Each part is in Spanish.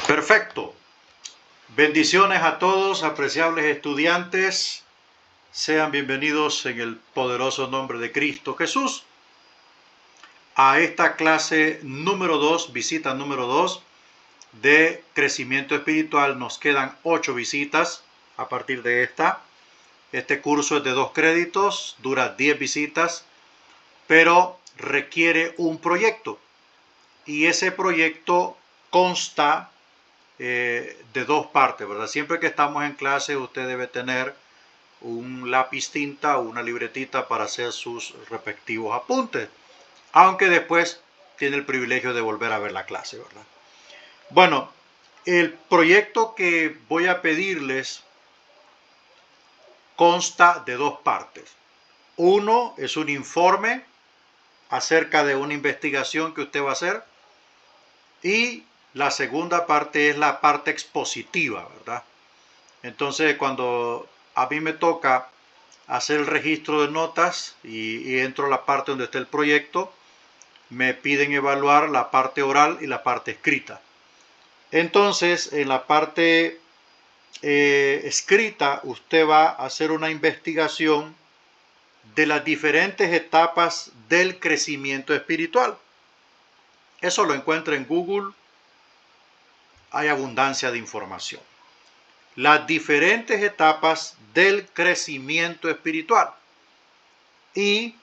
Perfecto. Bendiciones a todos, apreciables estudiantes. Sean bienvenidos en el poderoso nombre de Cristo Jesús a esta clase número 2, visita número 2 de crecimiento espiritual. Nos quedan 8 visitas a partir de esta. Este curso es de 2 créditos, dura 10 visitas, pero requiere un proyecto. Y ese proyecto consta de 2 partes, ¿verdad? Siempre que estamos en clase usted debe tener un lápiz tinta o una libretita para hacer sus respectivos apuntes, aunque después tiene el privilegio de volver a ver la clase, ¿verdad? Bueno, el proyecto que voy a pedirles consta de 2 partes. Uno es un informe acerca de una investigación que usted va a hacer, y la segunda parte es la parte expositiva, ¿verdad? Entonces, cuando a mí me toca hacer el registro de notas y entro a la parte donde está el proyecto, me piden evaluar la parte oral y la parte escrita. Entonces, en la parte escrita, usted va a hacer una investigación de las diferentes etapas del crecimiento espiritual. Eso lo encuentra en Google. Hay abundancia de información. Las diferentes etapas del crecimiento espiritual. Y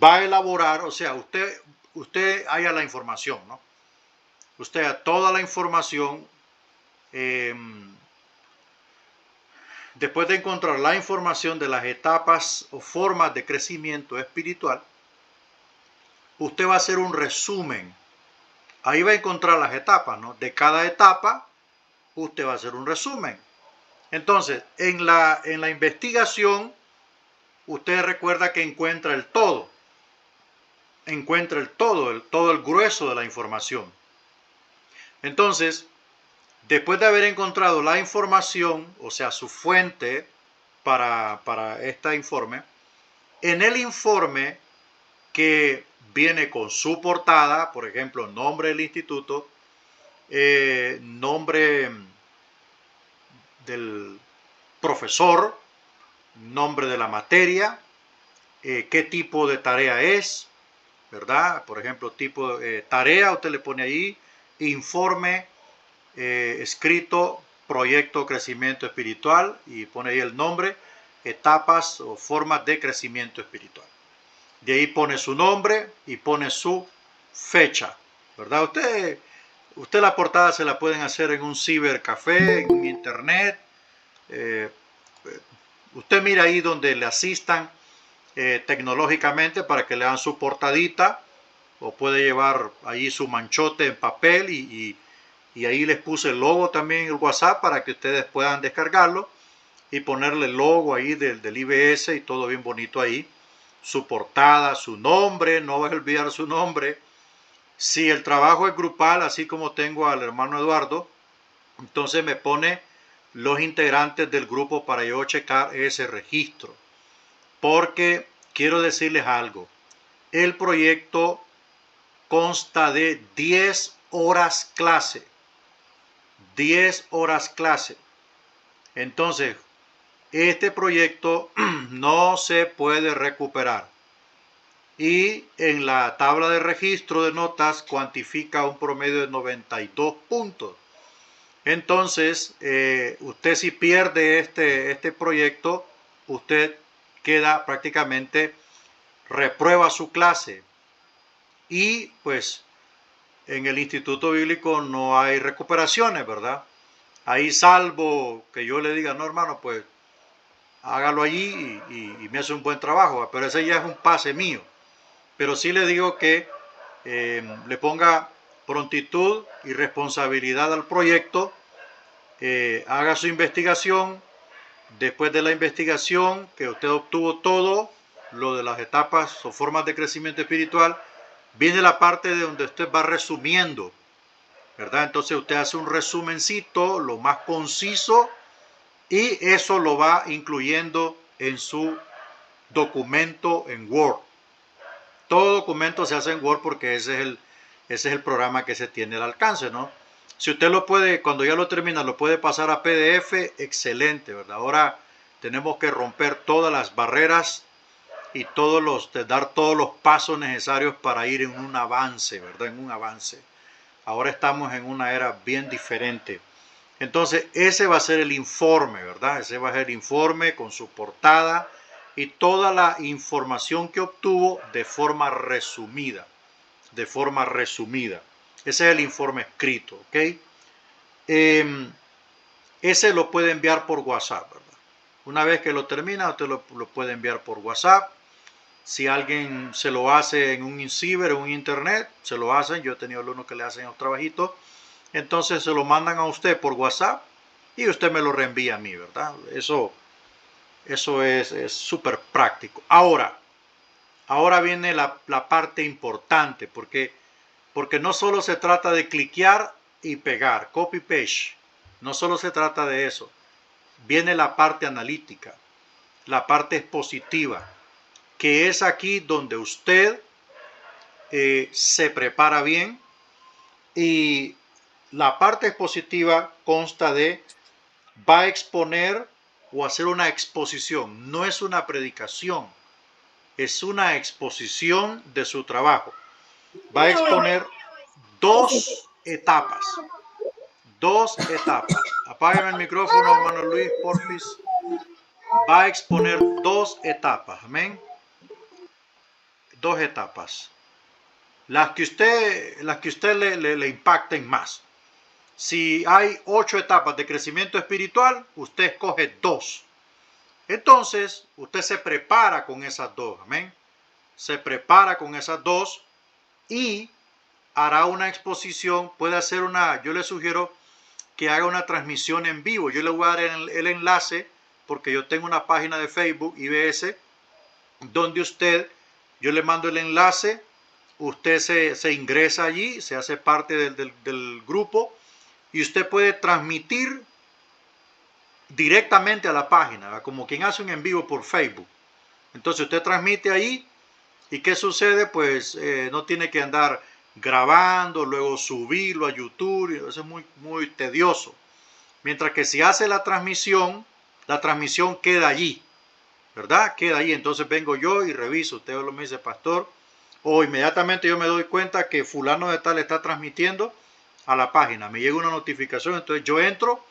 va a elaborar, o sea, usted haya la información, ¿no? Usted haya toda la información. Después de encontrar la información de las etapas o formas de crecimiento espiritual, usted va a hacer un resumen. Ahí va a encontrar las etapas, ¿no? De cada etapa, usted va a hacer un resumen. Entonces, en la investigación, usted recuerda que encuentra el todo. Encuentra el grueso de la información. Entonces, después de haber encontrado la información, o sea, su fuente para este informe, en el informe que viene con su portada, por ejemplo, nombre del instituto, nombre del profesor, nombre de la materia, qué tipo de tarea es, ¿verdad? Por ejemplo, tipo de tarea, usted le pone ahí, informe escrito, proyecto crecimiento espiritual, y pone ahí el nombre, etapas o formas de crecimiento espiritual. De ahí pone su nombre y pone su fecha, ¿verdad? Usted la portada se la pueden hacer en un cibercafé, en internet. Usted mira ahí donde le asistan tecnológicamente para que le hagan su portadita, o puede llevar ahí su manchote en papel y ahí les puse el logo también en el WhatsApp para que ustedes puedan descargarlo y ponerle el logo ahí del IBS y todo bien bonito ahí. Su portada, su nombre, no vas a olvidar su nombre. Si el trabajo es grupal, así como tengo al hermano Eduardo, entonces me pone los integrantes del grupo para yo checar ese registro. Porque quiero decirles algo, el proyecto consta de 10 horas clase. 10 horas clase. Entonces, este proyecto no se puede recuperar. Y en la tabla de registro de notas cuantifica un promedio de 92 puntos. Entonces, usted si pierde este proyecto, usted queda prácticamente, reprueba su clase. Y pues en el Instituto Bíblico no hay recuperaciones, ¿verdad? Ahí, salvo que yo le diga, no hermano, pues hágalo allí y me hace un buen trabajo, pero ese ya es un pase mío. Pero sí le digo que le ponga prontitud y responsabilidad al proyecto, haga su investigación. Después de la investigación, que usted obtuvo todo lo de las etapas o formas de crecimiento espiritual, viene la parte de donde usted va resumiendo, ¿verdad? Entonces usted hace un resumencito, lo más conciso, y eso lo va incluyendo en su documento en Word. Todo documento se hace en Word porque ese es ese es el programa que se tiene al alcance, ¿no? Si usted lo puede, cuando ya lo termina, lo puede pasar a PDF, excelente, ¿verdad? Ahora tenemos que romper todas las barreras y dar todos los pasos necesarios para ir en un avance, ¿verdad? En un avance. Ahora estamos en una era bien diferente. Entonces, ese va a ser el informe, ¿verdad? Ese va a ser el informe con su portada y toda la información que obtuvo de forma resumida. De forma resumida. Ese es el informe escrito, ¿ok? Ese lo puede enviar por WhatsApp, ¿verdad? Una vez que lo termina, usted lo puede enviar por WhatsApp. Si alguien se lo hace en un ciber, en un internet, se lo hacen. Yo he tenido alumnos que le hacen los trabajitos. Entonces se lo mandan a usted por WhatsApp y usted me lo reenvía a mí, ¿verdad? Eso es súper práctico. Ahora viene la parte importante, porque no solo se trata de cliquear y pegar, copy paste. No solo se trata de eso. Viene la parte analítica, la parte expositiva, que es aquí donde usted se prepara bien, y la parte expositiva consta de va a exponer o hacer una exposición. No es una predicación, es una exposición de su trabajo. Va a exponer dos etapas. Dos etapas. Apágame el micrófono, hermano Luis, porfis. Va a exponer dos etapas. Amén. Dos etapas. Las que usted le impacten más. Si hay 8 etapas de crecimiento espiritual, usted escoge 2. Entonces, usted se prepara con esas 2. Amén. Se prepara con esas 2 y hará una exposición. Puede hacer yo le sugiero que haga una transmisión en vivo. Yo le voy a dar el enlace porque yo tengo una página de Facebook, IBS, donde yo le mando el enlace, usted se ingresa allí, se hace parte del grupo y usted puede transmitir directamente a la página, como quien hace un en vivo por Facebook. Entonces usted transmite ahí y ¿qué sucede? Pues no tiene que andar grabando, luego subirlo a YouTube, eso es muy, muy tedioso. Mientras que si hace la transmisión queda allí, ¿verdad? Queda allí. Entonces vengo yo y reviso. Usted lo me dice, pastor, o inmediatamente yo me doy cuenta que fulano de tal está transmitiendo a la página. Me llega una notificación, entonces yo entro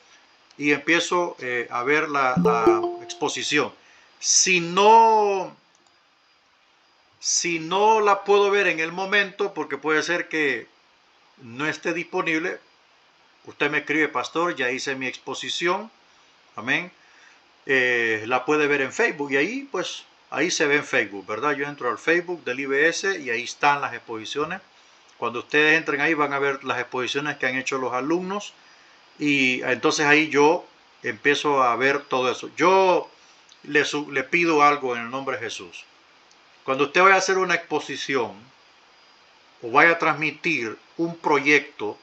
y empiezo a ver la exposición. Si no la puedo ver en el momento, porque puede ser que no esté disponible, usted me escribe, pastor, ya hice mi exposición, amén. La puede ver en Facebook y ahí pues ahí se ve en Facebook, ¿verdad? Yo entro al Facebook del IBS y ahí están las exposiciones. Cuando ustedes entren ahí van a ver las exposiciones que han hecho los alumnos y entonces ahí yo empiezo a ver todo eso. Yo le pido algo en el nombre de Jesús. Cuando usted vaya a hacer una exposición o vaya a transmitir un proyecto,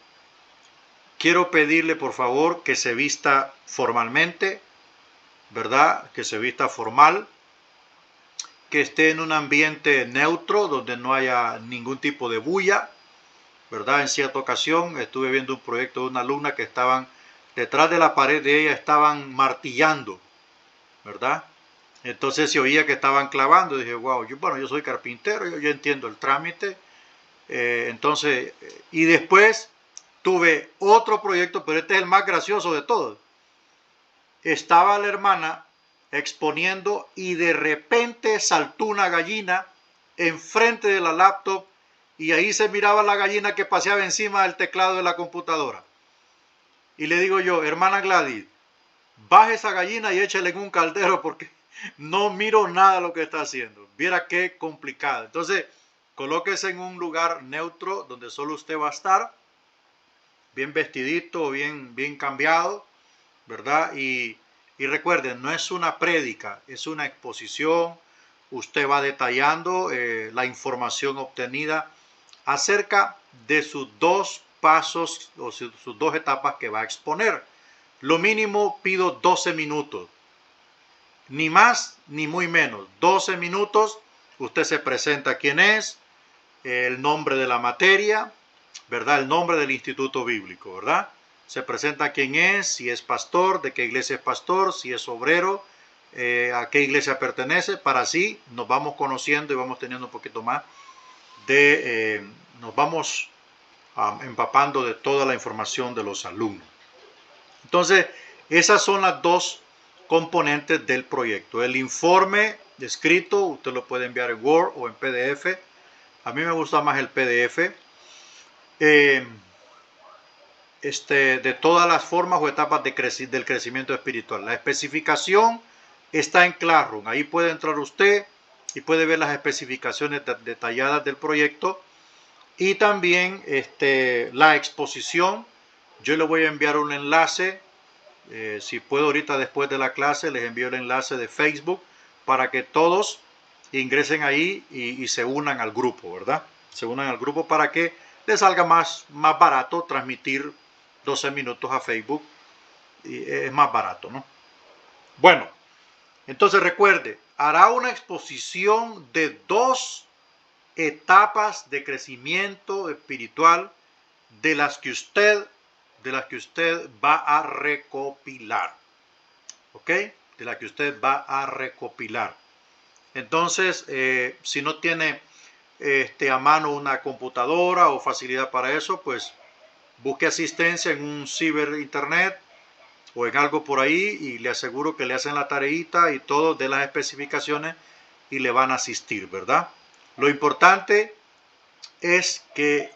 quiero pedirle por favor que se vista formalmente, ¿verdad? Que se vista formal, que esté en un ambiente neutro donde no haya ningún tipo de bulla, ¿verdad? En cierta ocasión estuve viendo un proyecto de una alumna que estaban detrás de la pared de ella, estaban martillando, ¿verdad? Entonces se oía que estaban clavando. Dije, wow, yo soy carpintero, yo entiendo el trámite. Y después tuve otro proyecto, pero este es el más gracioso de todos. Estaba la hermana exponiendo y de repente saltó una gallina enfrente de la laptop y ahí se miraba la gallina que paseaba encima del teclado de la computadora. Y le digo yo, hermana Gladys, baje esa gallina y échale en un caldero porque no miro nada de lo que está haciendo. Viera qué complicado. Entonces, colóquese en un lugar neutro donde solo usted va a estar, bien vestidito, bien cambiado, ¿verdad? Y recuerden, no es una prédica, es una exposición. Usted va detallando la información obtenida acerca de sus 2 pasos o sus 2 etapas que va a exponer. Lo mínimo pido 12 minutos, ni más ni muy menos. 12 minutos, usted se presenta quién es, el nombre de la materia, ¿verdad? El nombre del instituto bíblico, ¿verdad? Se presenta quién es, si es pastor, de qué iglesia es pastor, si es obrero, a qué iglesia pertenece, para así nos vamos conociendo y vamos teniendo un poquito más nos vamos empapando de toda la información de los alumnos. Entonces, esas son las dos componentes del proyecto. El informe escrito, usted lo puede enviar en Word o en PDF. A mí me gusta más el PDF. De todas las formas o etapas del crecimiento espiritual. La especificación está en Classroom. Ahí puede entrar usted y puede ver las especificaciones detalladas del proyecto. Y también la exposición. Yo le voy a enviar un enlace. Si puedo ahorita después de la clase les envío el enlace de Facebook para que todos ingresen ahí y se unan al grupo, ¿verdad? Se unan al grupo para que les salga más barato transmitir 12 minutos a Facebook. Y es más barato, ¿no? Bueno, entonces recuerde, hará una exposición de 2 etapas de crecimiento espiritual de las que usted va a recopilar. ¿Ok? De las que usted va a recopilar. Entonces, si no tiene a mano una computadora o facilidad para eso, pues busque asistencia en un ciber internet o en algo por ahí y le aseguro que le hacen la tareita y todo de las especificaciones y le van a asistir, ¿verdad? Lo importante es que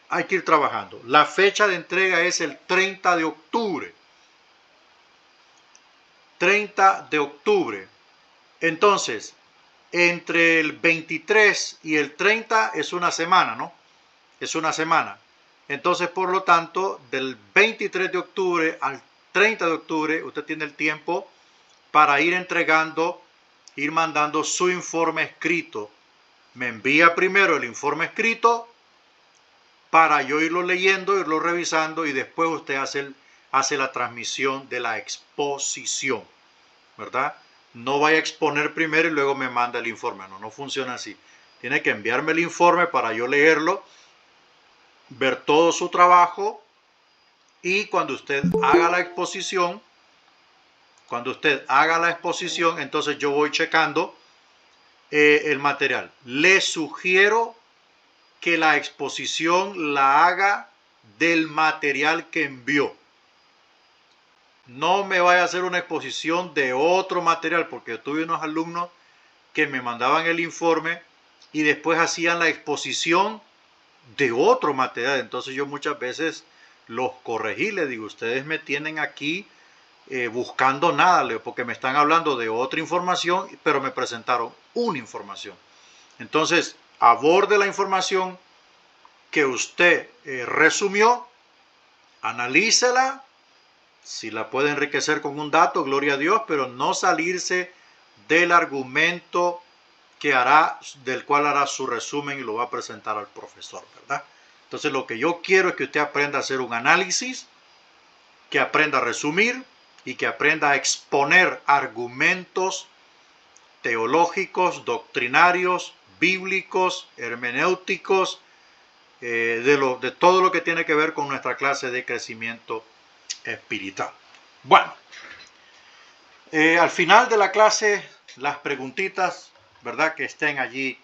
hay que ir trabajando. La fecha de entrega es el 30 de octubre. 30 de octubre. Entonces, entre el 23 y el 30 es una semana, ¿no? Es una semana. Entonces, por lo tanto, del 23 de octubre al 30 de octubre, usted tiene el tiempo para ir entregando, ir mandando su informe escrito. Me envía primero el informe escrito para yo irlo leyendo, irlo revisando y después usted hace la transmisión de la exposición, ¿verdad? No vaya a exponer primero y luego me manda el informe. No funciona así. Tiene que enviarme el informe para yo leerlo, ver todo su trabajo y cuando usted haga la exposición, entonces yo voy checando el material. Le sugiero que la exposición la haga del material que envió. No me vaya a hacer una exposición de otro material, porque tuve unos alumnos que me mandaban el informe y después hacían la exposición de otro material. Entonces yo muchas veces los corregí, les digo, ustedes me tienen aquí buscando nada, porque me están hablando de otra información, pero me presentaron una información. Entonces, aborde la información que usted resumió, analícela, si la puede enriquecer con un dato, gloria a Dios, pero no salirse del argumento del cual hará su resumen y lo va a presentar al profesor, ¿verdad? Entonces lo que yo quiero es que usted aprenda a hacer un análisis, que aprenda a resumir y que aprenda a exponer argumentos teológicos, doctrinarios, bíblicos, hermenéuticos, de todo lo que tiene que ver con nuestra clase de crecimiento espiritual. Bueno, al final de la clase, las preguntitas, ¿verdad? Que estén allí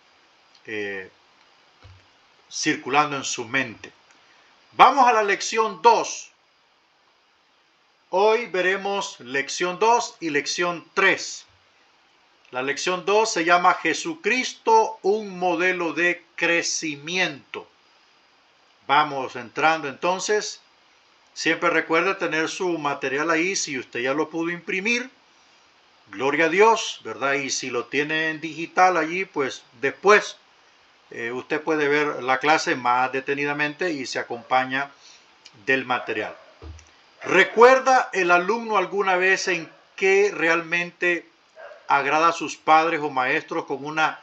circulando en su mente. Vamos a la lección 2. Hoy veremos lección 2 y lección 3. La lección 2 se llama Jesucristo, un modelo de crecimiento. Vamos entrando entonces. Siempre recuerde tener su material ahí, si usted ya lo pudo imprimir, gloria a Dios, ¿verdad? Y si lo tiene en digital allí, pues después usted puede ver la clase más detenidamente y se acompaña del material. ¿Recuerda el alumno alguna vez en qué realmente agrada a sus padres o maestros con una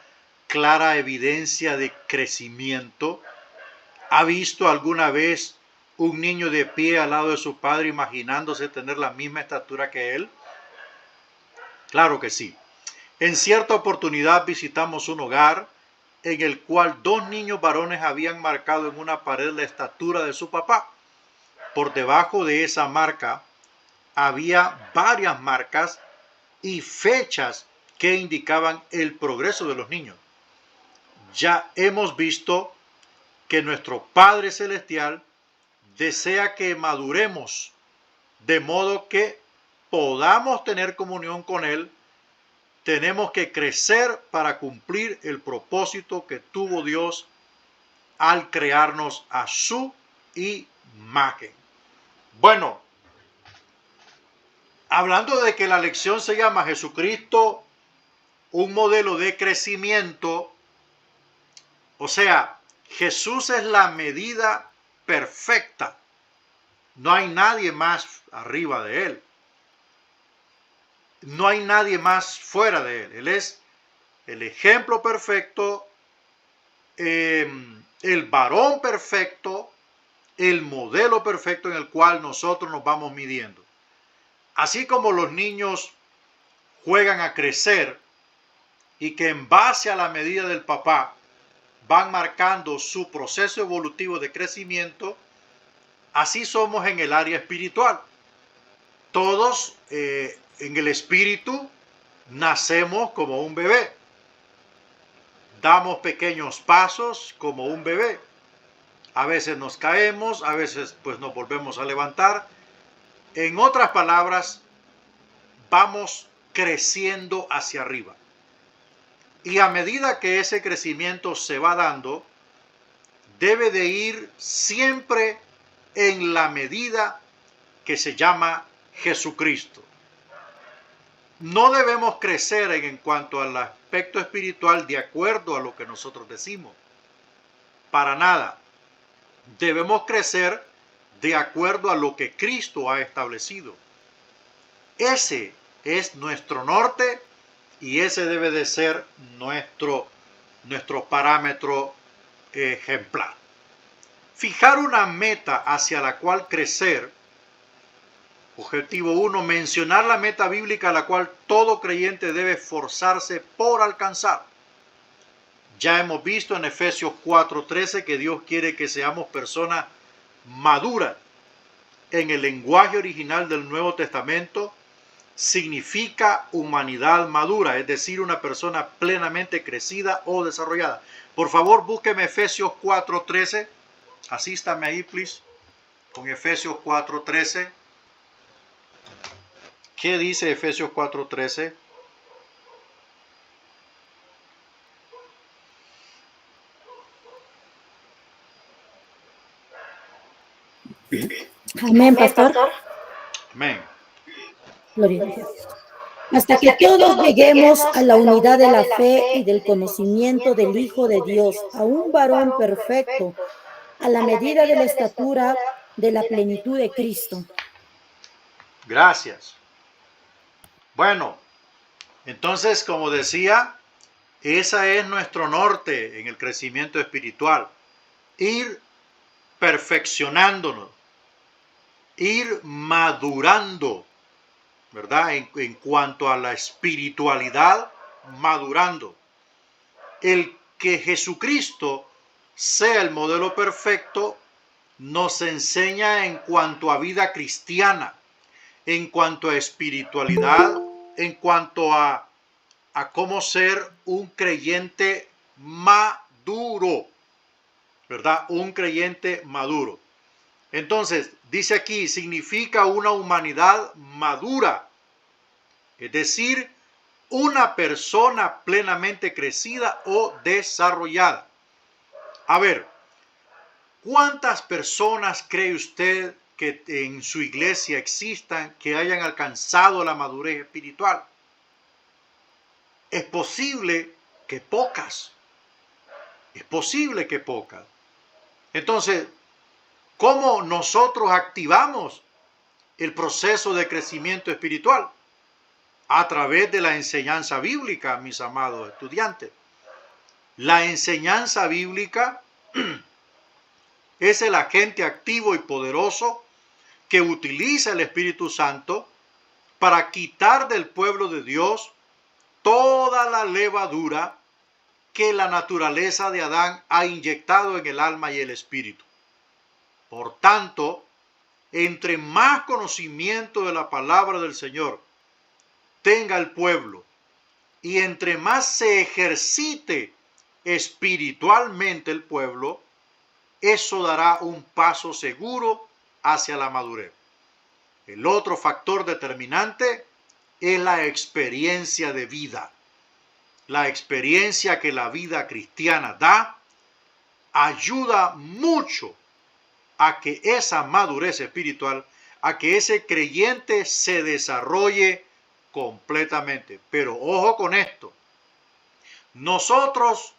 clara evidencia de crecimiento? ¿Ha visto alguna vez un niño de pie al lado de su padre imaginándose tener la misma estatura que él? Claro que sí. En cierta oportunidad visitamos un hogar en el cual dos niños varones habían marcado en una pared la estatura de su papá. Por debajo de esa marca había varias marcas y fechas que indicaban el progreso de los niños. Ya hemos visto que nuestro Padre Celestial desea que maduremos de modo que podamos tener comunión con Él. Tenemos que crecer para cumplir el propósito que tuvo Dios al crearnos a su imagen. Bueno, hablando de que la lección se llama Jesucristo, un modelo de crecimiento, o sea, Jesús es la medida perfecta. No hay nadie más arriba de Él. No hay nadie más fuera de Él. Él es el ejemplo perfecto, el varón perfecto, el modelo perfecto en el cual nosotros nos vamos midiendo. Así como los niños juegan a crecer y que en base a la medida del papá van marcando su proceso evolutivo de crecimiento, así somos en el área espiritual. Todos en el espíritu nacemos como un bebé. Damos pequeños pasos como un bebé. A veces nos caemos, a veces pues nos volvemos a levantar. En otras palabras, vamos creciendo hacia arriba. Y a medida que ese crecimiento se va dando, debe de ir siempre en la medida que se llama Jesucristo. No debemos crecer en cuanto al aspecto espiritual de acuerdo a lo que nosotros decimos. Para nada. Debemos crecer de acuerdo a lo que Cristo ha establecido. Ese es nuestro norte y ese debe de ser nuestro parámetro ejemplar. Fijar una meta hacia la cual crecer. Objetivo 1. Mencionar la meta bíblica a la cual todo creyente debe esforzarse por alcanzar. Ya hemos visto en Efesios 4:13 que Dios quiere que seamos personas maduras. En el lenguaje original del Nuevo Testamento significa humanidad madura, es decir, una persona plenamente crecida o desarrollada. Por favor, búsqueme Efesios 4:13. Asístame ahí, please, con Efesios 4:13. ¿Qué dice Efesios 4:13? Amén, pastor. Amén. Gloria a Dios. Hasta que todos lleguemos a la unidad de la fe y del conocimiento del Hijo de Dios, a un varón perfecto, a la medida de la estatura de la plenitud de Cristo. Gracias. Bueno, entonces, como decía, ese es nuestro norte en el crecimiento espiritual. Ir perfeccionándonos, ir madurando, ¿verdad? En cuanto a la espiritualidad, madurando. El que Jesucristo sea el modelo perfecto nos enseña en cuanto a vida cristiana, en cuanto a espiritualidad, en cuanto a cómo ser un creyente maduro, ¿verdad? Un creyente maduro. Entonces, dice aquí, significa una humanidad madura, es decir, una persona plenamente crecida o desarrollada. A ver, ¿cuántas personas cree usted que en su iglesia existan que hayan alcanzado la madurez espiritual? Es posible que pocas. Es posible que pocas. Entonces, ¿cómo nosotros activamos el proceso de crecimiento espiritual? A través de la enseñanza bíblica, mis amados estudiantes. La enseñanza bíblica es el agente activo y poderoso que utiliza el Espíritu Santo para quitar del pueblo de Dios toda la levadura que la naturaleza de Adán ha inyectado en el alma y el espíritu. Por tanto, entre más conocimiento de la palabra del Señor tenga el pueblo y entre más se ejercite espiritualmente el pueblo, eso dará un paso seguro hacia la madurez. El otro factor determinante es la experiencia de vida. La experiencia que la vida cristiana da ayuda mucho a que esa madurez espiritual, a que ese creyente se desarrolle completamente. Pero ojo con esto. Nosotros,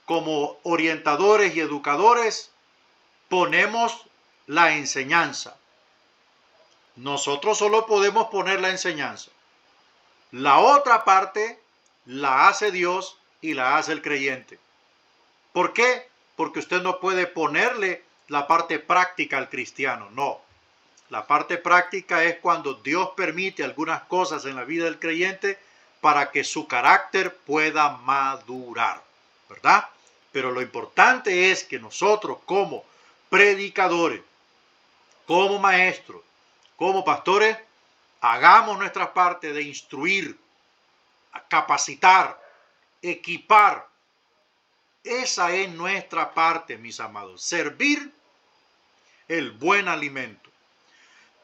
como orientadores y educadores, ponemos la enseñanza. Nosotros solo podemos poner la enseñanza. La otra parte la hace Dios y la hace el creyente. ¿Por qué? Porque usted no puede ponerle la parte práctica al cristiano. No. La parte práctica es cuando Dios permite algunas cosas en la vida del creyente para que su carácter pueda madurar, ¿verdad? Pero lo importante es que nosotros como predicadores, como maestros, como pastores, hagamos nuestra parte de instruir, capacitar, equipar. Esa es nuestra parte, mis amados. Servir el buen alimento.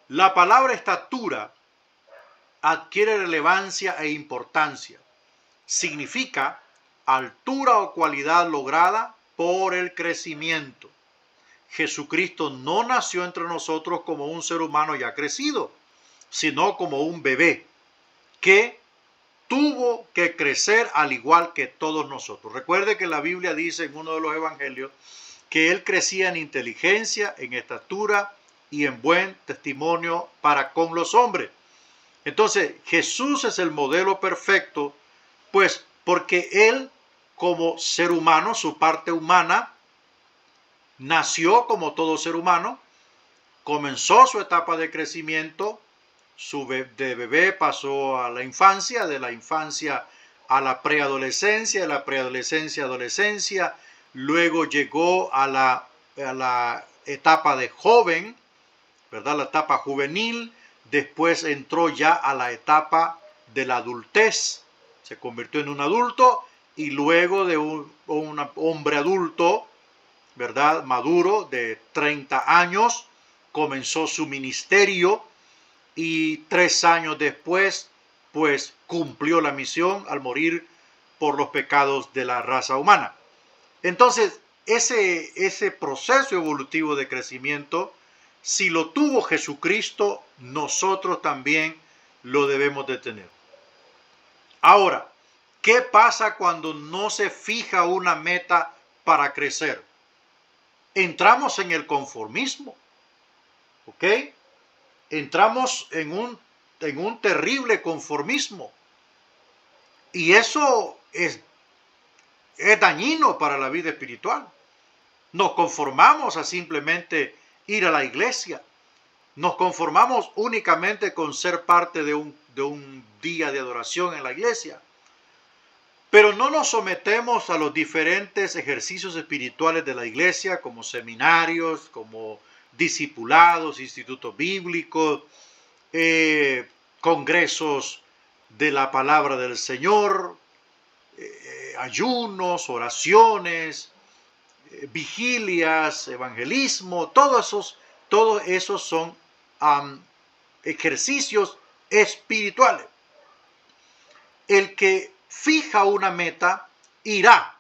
La palabra estatura adquiere relevancia e importancia. Significa altura o cualidad lograda por el crecimiento. Jesucristo no nació entre nosotros como un ser humano ya crecido, sino como un bebé que tuvo que crecer al igual que todos nosotros. Recuerde que la Biblia dice en uno de los evangelios que él crecía en inteligencia, en estatura y en buen testimonio para con los hombres. Entonces, Jesús es el modelo perfecto, pues porque él como ser humano, su parte humana, nació como todo ser humano, comenzó su etapa de crecimiento, de bebé pasó a la infancia, de la infancia a la preadolescencia, de la preadolescencia a adolescencia, luego llegó a la etapa de joven, ¿verdad? La etapa juvenil, después entró ya a la etapa de la adultez, se convirtió en un adulto y luego de un hombre adulto, ¿verdad? Maduro de 30 años, comenzó su ministerio y 3 años después, pues cumplió la misión al morir por los pecados de la raza humana. Entonces, ese proceso evolutivo de crecimiento, si lo tuvo Jesucristo, nosotros también lo debemos de tener. Ahora, ¿qué pasa cuando no se fija una meta para crecer? Entramos en el conformismo, ¿ok? Entramos en un terrible conformismo. Y eso es dañino para la vida espiritual. Nos conformamos a simplemente ir a la iglesia. Nos conformamos únicamente con ser parte de un día de adoración en la iglesia. Pero no nos sometemos a los diferentes ejercicios espirituales de la iglesia, como seminarios, como discipulados, institutos bíblicos, congresos de la palabra del Señor, ayunos, oraciones, vigilias, evangelismo, todos esos son ejercicios espirituales. El que fija una meta irá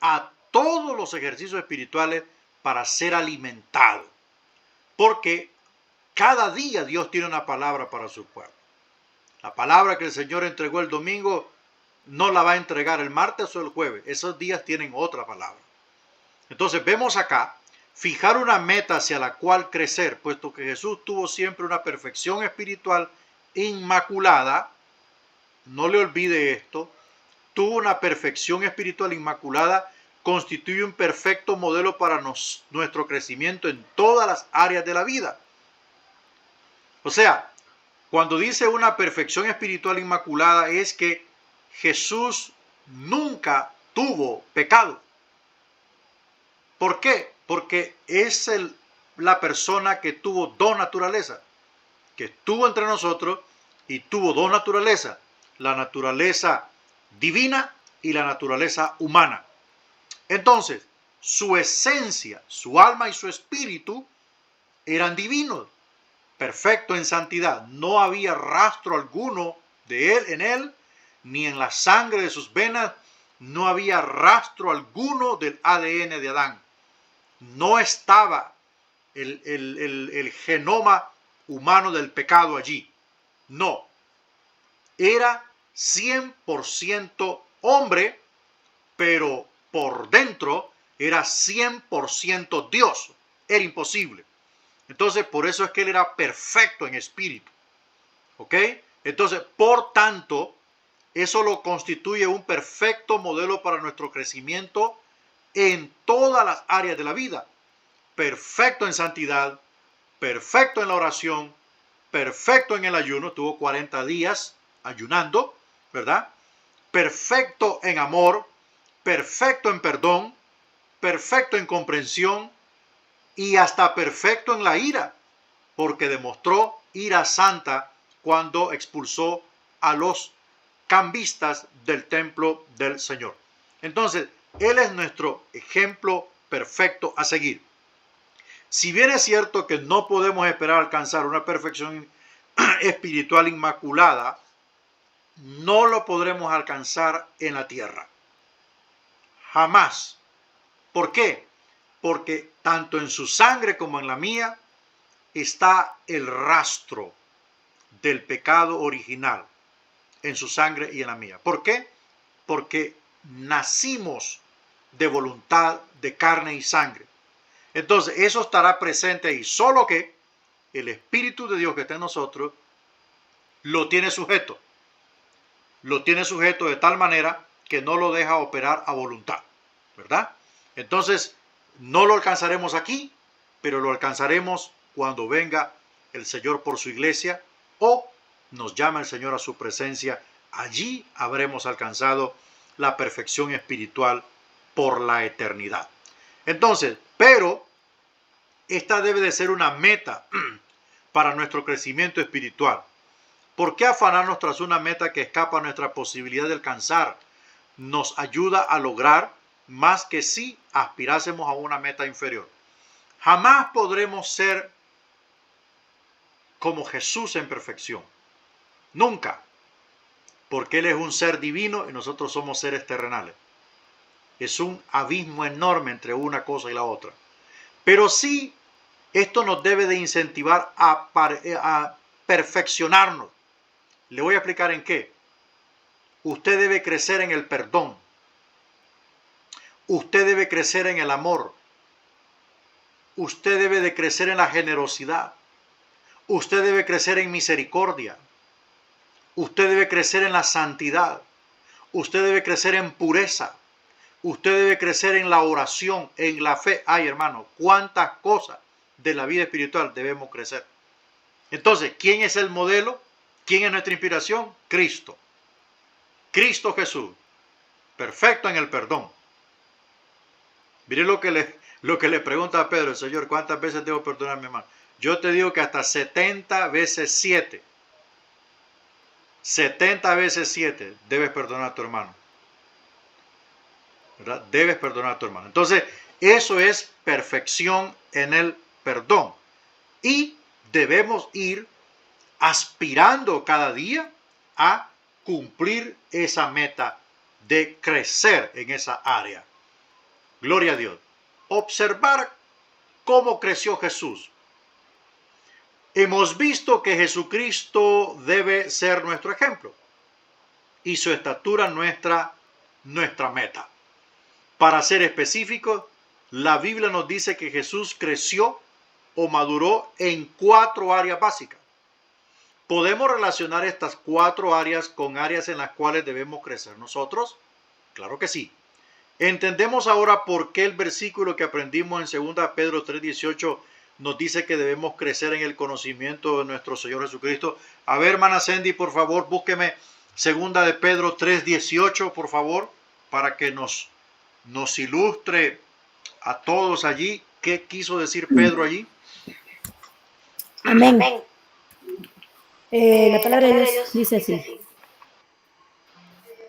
a todos los ejercicios espirituales para ser alimentado, porque cada día Dios tiene una palabra para su pueblo. La palabra que el Señor entregó el domingo no la va a entregar el martes o el jueves. Esos días tienen otra palabra. Entonces vemos acá, fijar una meta hacia la cual crecer, puesto que Jesús tuvo siempre una perfección espiritual inmaculada. No le olvide esto. Tuvo una perfección espiritual inmaculada, constituye un perfecto modelo para nuestro crecimiento en todas las áreas de la vida. O sea, cuando dice una perfección espiritual inmaculada es que Jesús nunca tuvo pecado. ¿Por qué? Porque es la persona que tuvo dos naturalezas, que estuvo entre nosotros y tuvo dos naturalezas, la naturaleza divina y la naturaleza humana. Entonces, su esencia, su alma y su espíritu eran divinos, perfecto en santidad. No había rastro alguno de él en él, ni en la sangre de sus venas, no había rastro alguno del ADN de Adán. No estaba el genoma humano del pecado allí. No. Era 100% hombre, pero por dentro era 100% Dios. Era imposible. Entonces, por eso es que él era perfecto en espíritu. ¿Ok? Entonces, por tanto, eso lo constituye un perfecto modelo para nuestro crecimiento en todas las áreas de la vida. Perfecto en santidad, perfecto en la oración, perfecto en el ayuno. Tuvo 40 días ayunando, ¿verdad? Perfecto en amor, perfecto en perdón, perfecto en comprensión y hasta perfecto en la ira, porque demostró ira santa cuando expulsó a los cambistas del templo del Señor. Entonces, Él es nuestro ejemplo perfecto a seguir. Si bien es cierto que no podemos esperar alcanzar una perfección espiritual inmaculada, no lo podremos alcanzar en la tierra. Jamás. ¿Por qué? Porque tanto en su sangre como en la mía está el rastro del pecado original, en su sangre y en la mía. ¿Por qué? Porque nacimos de voluntad de carne y sangre. Entonces, eso estará presente ahí, solo que el Espíritu de Dios que está en nosotros lo tiene sujeto. Lo tiene sujeto de tal manera que no lo deja operar a voluntad, ¿verdad? Entonces, no lo alcanzaremos aquí, pero lo alcanzaremos cuando venga el Señor por su iglesia o nos llama el Señor a su presencia. Allí habremos alcanzado la perfección espiritual por la eternidad. Entonces, pero esta debe de ser una meta para nuestro crecimiento espiritual. ¿Por qué afanarnos tras una meta que escapa a nuestra posibilidad de alcanzar? Nos ayuda a lograr más que si aspirásemos a una meta inferior. Jamás podremos ser como Jesús en perfección. Nunca. Porque Él es un ser divino y nosotros somos seres terrenales. Es un abismo enorme entre una cosa y la otra. Pero sí, esto nos debe de incentivar a perfeccionarnos. Le voy a explicar en qué. Usted debe crecer en el perdón. Usted debe crecer en el amor. Usted debe de crecer en la generosidad. Usted debe crecer en misericordia. Usted debe crecer en la santidad. Usted debe crecer en pureza. Usted debe crecer en la oración, en la fe. Ay, hermano, cuántas cosas de la vida espiritual debemos crecer. Entonces, ¿quién es el modelo? ¿Quién es nuestra inspiración? Cristo. Cristo Jesús. Perfecto en el perdón. Mire lo que le pregunta a Pedro, el Señor, ¿cuántas veces debo perdonar a mi hermano? Yo te digo que hasta 70 veces 7. 70 veces 7 debes perdonar a tu hermano. ¿Verdad? Debes perdonar a tu hermano. Entonces, eso es perfección en el perdón. Y debemos ir aspirando cada día a cumplir esa meta de crecer en esa área. Gloria a Dios. Observar cómo creció Jesús. Hemos visto que Jesucristo debe ser nuestro ejemplo y su estatura nuestra meta. Para ser específicos, la Biblia nos dice que Jesús creció o maduró en 4 áreas básicas. ¿Podemos relacionar estas 4 áreas con áreas en las cuales debemos crecer nosotros? Claro que sí. Entendemos ahora por qué el versículo que aprendimos en 2 Pedro 3:18 nos dice que debemos crecer en el conocimiento de nuestro Señor Jesucristo. A ver, hermana Sandy, por favor, búsqueme 2 Pedro 3:18, por favor. para que nos ilustre a todos allí qué quiso decir Pedro allí. Amén. La palabra de Dios dice así.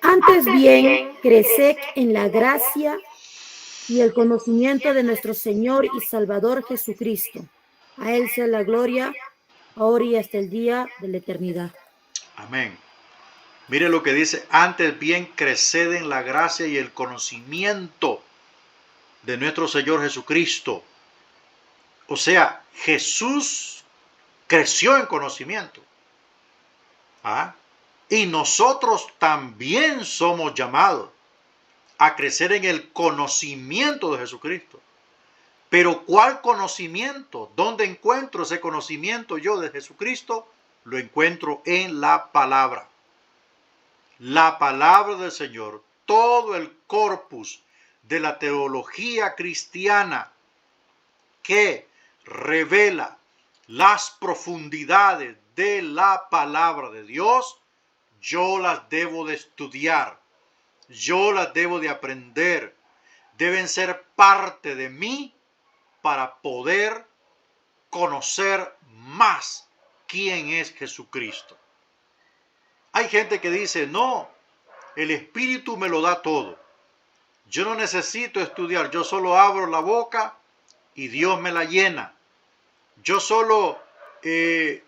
Antes bien, creced en la gracia y el conocimiento de nuestro Señor y Salvador Jesucristo. A Él sea la gloria, ahora y hasta el día de la eternidad. Amén. Mire lo que dice, antes bien creced en la gracia y el conocimiento de nuestro Señor Jesucristo. O sea, Jesús creció en conocimiento. ¿Ah? Y nosotros también somos llamados a crecer en el conocimiento de Jesucristo. Pero ¿cuál conocimiento? ¿Dónde encuentro ese conocimiento yo de Jesucristo? Lo encuentro en la palabra. La palabra del Señor, todo el corpus de la teología cristiana que revela las profundidades de la palabra de Dios, yo las debo de estudiar, yo las debo de aprender, deben ser parte de mí para poder conocer más quién es Jesucristo. Hay gente que dice, no, el Espíritu me lo da todo. Yo no necesito estudiar, yo solo abro la boca y Dios me la llena. Yo solo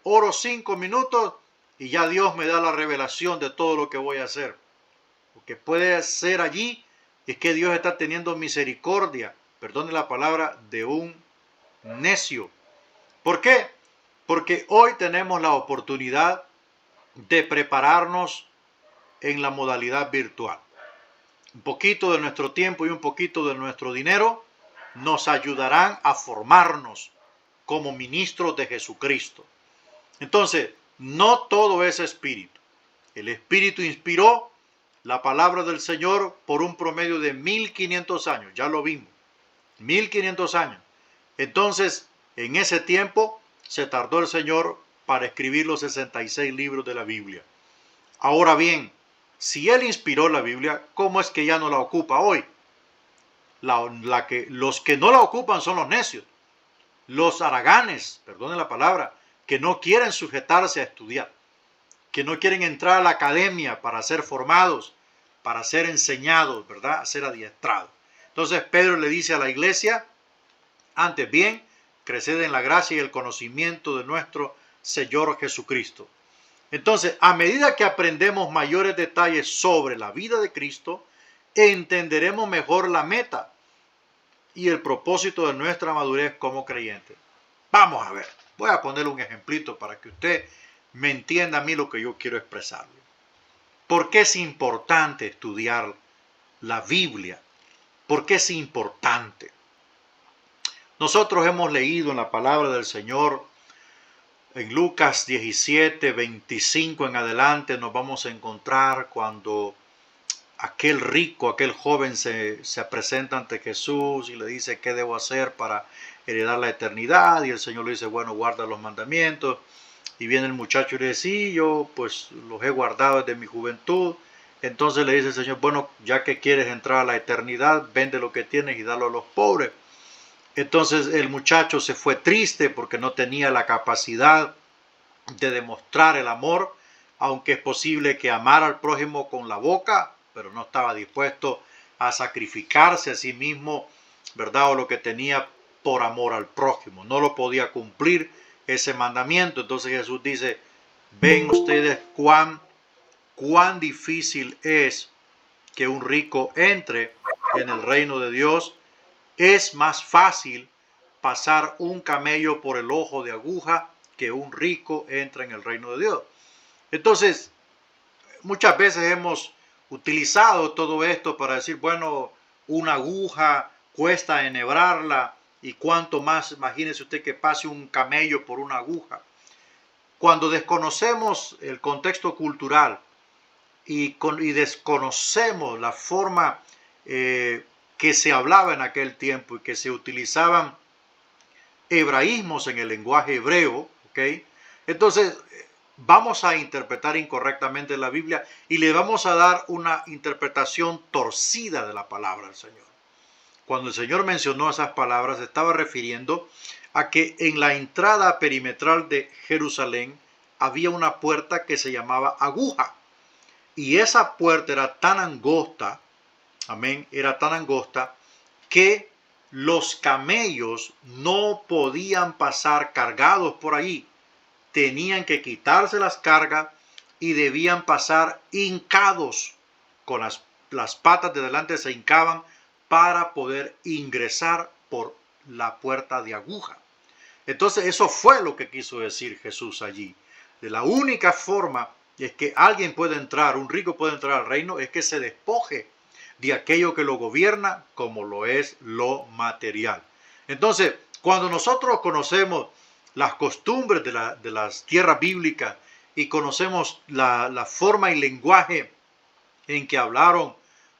oro 5 minutos y ya Dios me da la revelación de todo lo que voy a hacer. Lo que puede ser allí es que Dios está teniendo misericordia, perdone la palabra, de un necio. ¿Por qué? Porque hoy tenemos la oportunidad de prepararnos en la modalidad virtual. Un poquito de nuestro tiempo y un poquito de nuestro dinero nos ayudarán a formarnos como ministros de Jesucristo. Entonces, no todo es espíritu. El Espíritu inspiró la palabra del Señor por un promedio de 1500 años. Ya lo vimos. 1500 años. Entonces, en ese tiempo se tardó el Señor para escribir los 66 libros de la Biblia. Ahora bien, si Él inspiró la Biblia, ¿cómo es que ya no la ocupa hoy? Los que no la ocupan son los necios, los haraganes, perdonen la palabra, que no quieren sujetarse a estudiar, que no quieren entrar a la academia para ser formados, para ser enseñados, ¿verdad? A ser adiestrados. Entonces Pedro le dice a la iglesia, antes bien, creced en la gracia y el conocimiento de nuestro Señor Jesucristo. Entonces, a medida que aprendemos mayores detalles sobre la vida de Cristo, entenderemos mejor la meta y el propósito de nuestra madurez como creyentes. Vamos a ver, voy a poner un ejemplito para que usted me entienda a mí lo que yo quiero expresarle. ¿Por qué es importante estudiar la Biblia? ¿Por qué es importante? Nosotros hemos leído en la palabra del Señor, en Lucas 17, 25 en adelante, nos vamos a encontrar cuando aquel rico, aquel joven se presenta ante Jesús y le dice, ¿qué debo hacer para heredar la eternidad? Y el Señor le dice, bueno, guarda los mandamientos. Y viene el muchacho y le dice, sí, yo pues los he guardado desde mi juventud. Entonces le dice el Señor, bueno, ya que quieres entrar a la eternidad, vende lo que tienes y dalo a los pobres. Entonces el muchacho se fue triste porque no tenía la capacidad de demostrar el amor, aunque es posible que amara al prójimo con la boca, pero no estaba dispuesto a sacrificarse a sí mismo, ¿verdad? O lo que tenía por amor al prójimo. No lo podía cumplir ese mandamiento. Entonces Jesús dice, ven ustedes cuán difícil es que un rico entre en el reino de Dios. Es más fácil pasar un camello por el ojo de aguja que un rico entra en el reino de Dios. Entonces, muchas veces hemos utilizado todo esto para decir, bueno, una aguja cuesta enhebrarla y cuánto más, imagínese usted que pase un camello por una aguja. Cuando desconocemos el contexto cultural y desconocemos la forma que se hablaba en aquel tiempo y que se utilizaban hebraísmos en el lenguaje hebreo, ¿ok? Entonces vamos a interpretar incorrectamente la Biblia y le vamos a dar una interpretación torcida de la palabra del Señor. Cuando el Señor mencionó esas palabras, se estaba refiriendo a que en la entrada perimetral de Jerusalén había una puerta que se llamaba aguja. Y esa puerta era tan angosta, amén, era tan angosta que los camellos no podían pasar cargados por ahí. Tenían que quitarse las cargas y debían pasar hincados. Con las patas de delante se hincaban para poder ingresar por la puerta de aguja. Entonces eso fue lo que quiso decir Jesús allí. De la única forma es que alguien puede entrar, un rico puede entrar al reino, es que se despoje de aquello que lo gobierna, como lo es lo material. Entonces, cuando nosotros conocemos las costumbres de las tierras bíblicas y conocemos la forma y lenguaje en que hablaron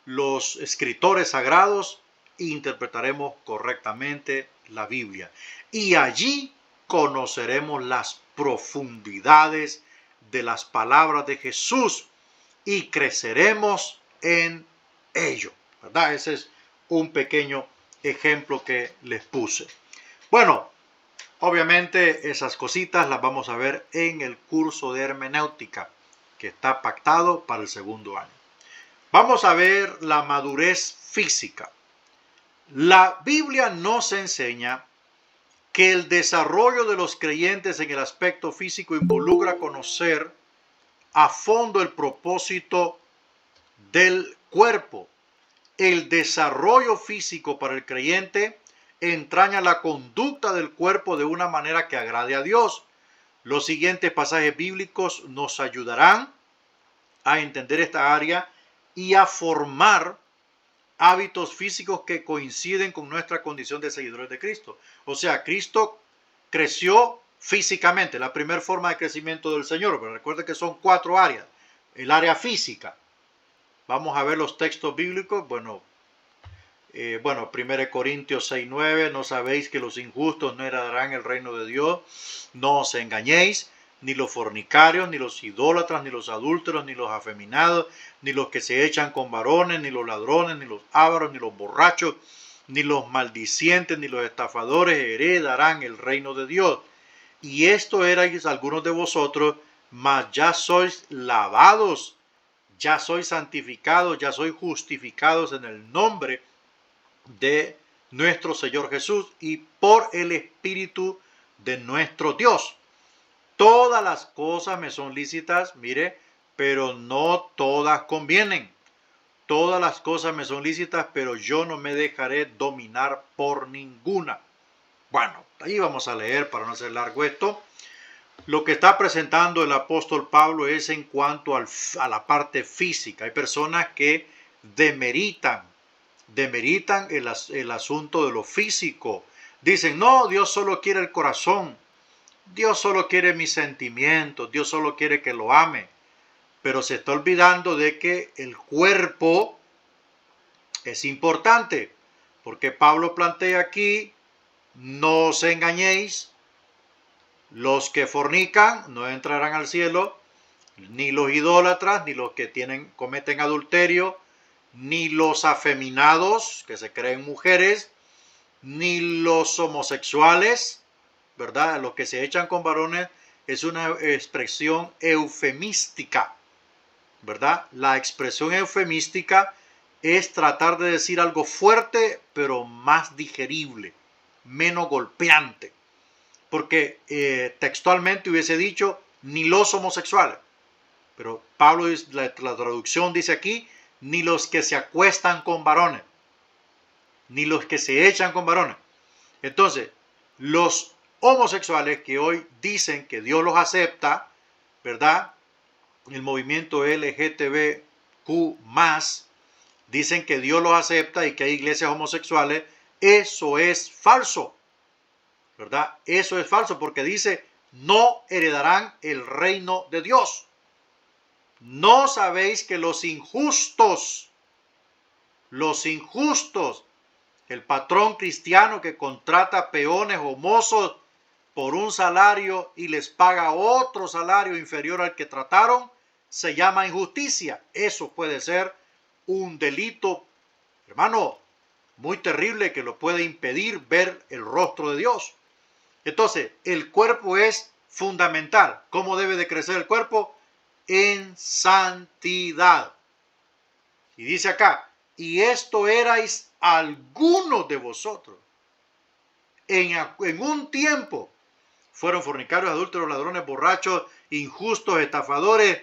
los escritores sagrados, interpretaremos correctamente la Biblia. Y allí conoceremos las profundidades de las palabras de Jesús y creceremos en ello, ¿verdad? Ese es un pequeño ejemplo que les puse. Bueno, obviamente esas cositas las vamos a ver en el curso de hermenéutica que está pactado para el segundo año. Vamos a ver la madurez física. La Biblia nos enseña que el desarrollo de los creyentes en el aspecto físico involucra conocer a fondo el propósito del cuerpo. El desarrollo físico para el creyente entraña la conducta del cuerpo de una manera que agrade a Dios. Los siguientes pasajes bíblicos nos ayudarán a entender esta área y a formar hábitos físicos que coinciden con nuestra condición de seguidores de Cristo. O sea, Cristo creció físicamente, la primera forma de crecimiento del Señor, pero recuerden que son 4 áreas. El área física. Vamos a ver los textos bíblicos. Bueno, 1 Corintios 6:9, no sabéis que los injustos no heredarán el reino de Dios. No os engañéis, ni los fornicarios, ni los idólatras, ni los adúlteros, ni los afeminados, ni los que se echan con varones, ni los ladrones, ni los ávaros, ni los borrachos, ni los maldicientes, ni los estafadores heredarán el reino de Dios. Y esto erais algunos de vosotros, mas ya sois lavados, ya sois santificados, ya sois justificados en el nombre de nuestro Señor Jesús y por el Espíritu de nuestro Dios. Todas las cosas me son lícitas, mire, pero no todas convienen. Todas las cosas me son lícitas, pero yo no me dejaré dominar por ninguna. Bueno, ahí vamos a leer para no hacer largo esto. Lo que está presentando el apóstol Pablo es en cuanto a la parte física. Hay personas que demeritan el asunto de lo físico. Dicen, no, Dios solo quiere el corazón. Dios solo quiere mis sentimientos. Dios solo quiere que lo ame. Pero se está olvidando de que el cuerpo es importante. Porque Pablo plantea aquí, no os engañéis. Los que fornican no entrarán al cielo, ni los idólatras, ni los que cometen adulterio, ni los afeminados, que se creen mujeres, ni los homosexuales, ¿verdad? Los que se echan con varones es una expresión eufemística, ¿verdad? La expresión eufemística es tratar de decir algo fuerte, pero más digerible, menos golpeante. Porque textualmente hubiese dicho ni los homosexuales. Pero Pablo, la traducción dice aquí, ni los que se acuestan con varones, ni los que se echan con varones. Entonces, los homosexuales que hoy dicen que Dios los acepta, ¿verdad? El movimiento LGTBQ+, dicen que Dios los acepta y que hay iglesias homosexuales. Eso es falso, ¿verdad? Eso es falso porque dice, no heredarán el reino de Dios. ¿No sabéis que los injustos, el patrón cristiano que contrata peones o mozos, por un salario y les paga otro salario inferior al que trataron, se llama injusticia. Eso puede ser un delito, hermano, muy terrible, que lo puede impedir ver el rostro de Dios. Entonces, el cuerpo es fundamental. ¿Cómo debe de crecer el cuerpo? En santidad. Y dice acá, y esto erais algunos de vosotros. En un tiempo fueron fornicarios, adúlteros, ladrones, borrachos, injustos, estafadores,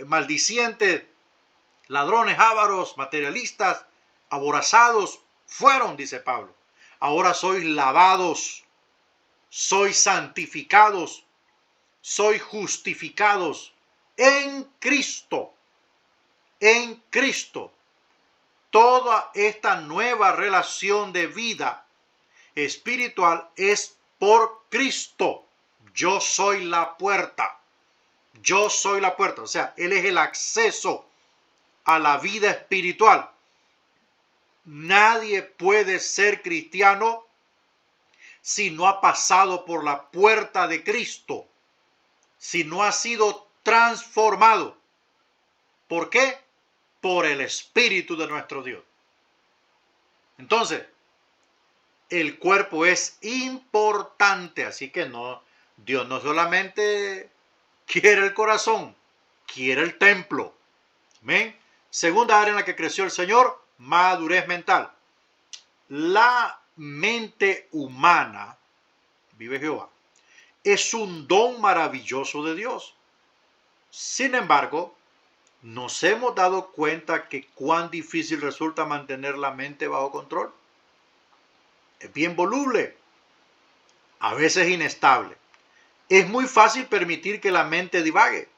maldicientes, ladrones, ávaros, materialistas, aborazados. Fueron, dice Pablo. Ahora sois lavados, sois santificados, sois justificados en Cristo. En Cristo. Toda esta nueva relación de vida espiritual es por Cristo. Yo soy la puerta. Yo soy la puerta. O sea, Él es el acceso a la vida espiritual. Nadie puede ser cristiano si no ha pasado por la puerta de Cristo, si no ha sido transformado. ¿Por qué? Por el Espíritu de nuestro Dios. Entonces, el cuerpo es importante, así que Dios no solamente quiere el corazón, quiere el templo. ¿Amén? Segunda área en la que creció el Señor, madurez mental. La mente humana, vive Jehová, es un don maravilloso de Dios. Sin embargo, nos hemos dado cuenta que cuán difícil resulta mantener la mente bajo control. Es bien voluble, a veces inestable. Es muy fácil permitir que la mente divague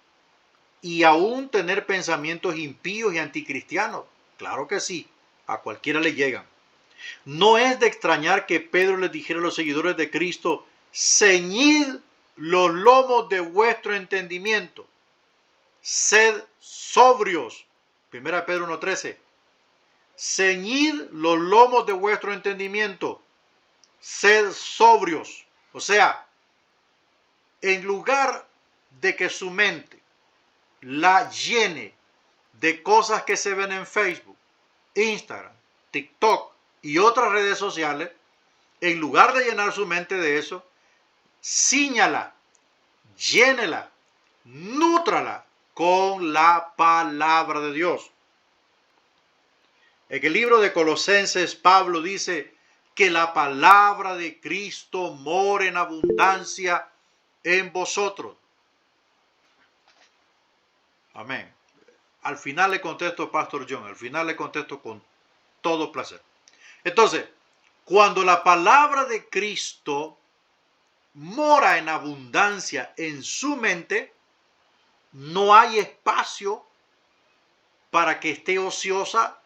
y aún tener pensamientos impíos y anticristianos. Claro que sí, a cualquiera le llegan. No es de extrañar que Pedro les dijera a los seguidores de Cristo: ceñid los lomos de vuestro entendimiento, sed sobrios. 1 Pedro 1:13. Ceñid los lomos de vuestro entendimiento, sed sobrios. O sea, en lugar de que su mente la llene de cosas que se ven en Facebook, Instagram, TikTok y otras redes sociales, en lugar de llenar su mente de eso, cíñala, llénela, nútrala con la palabra de Dios. En el libro de Colosenses, Pablo dice que la palabra de Cristo more en abundancia en vosotros. Amén. Al final le contesto, Pastor John, al final le contesto con todo placer. Entonces, cuando la palabra de Cristo mora en abundancia en su mente, no hay espacio para que esté ociosa,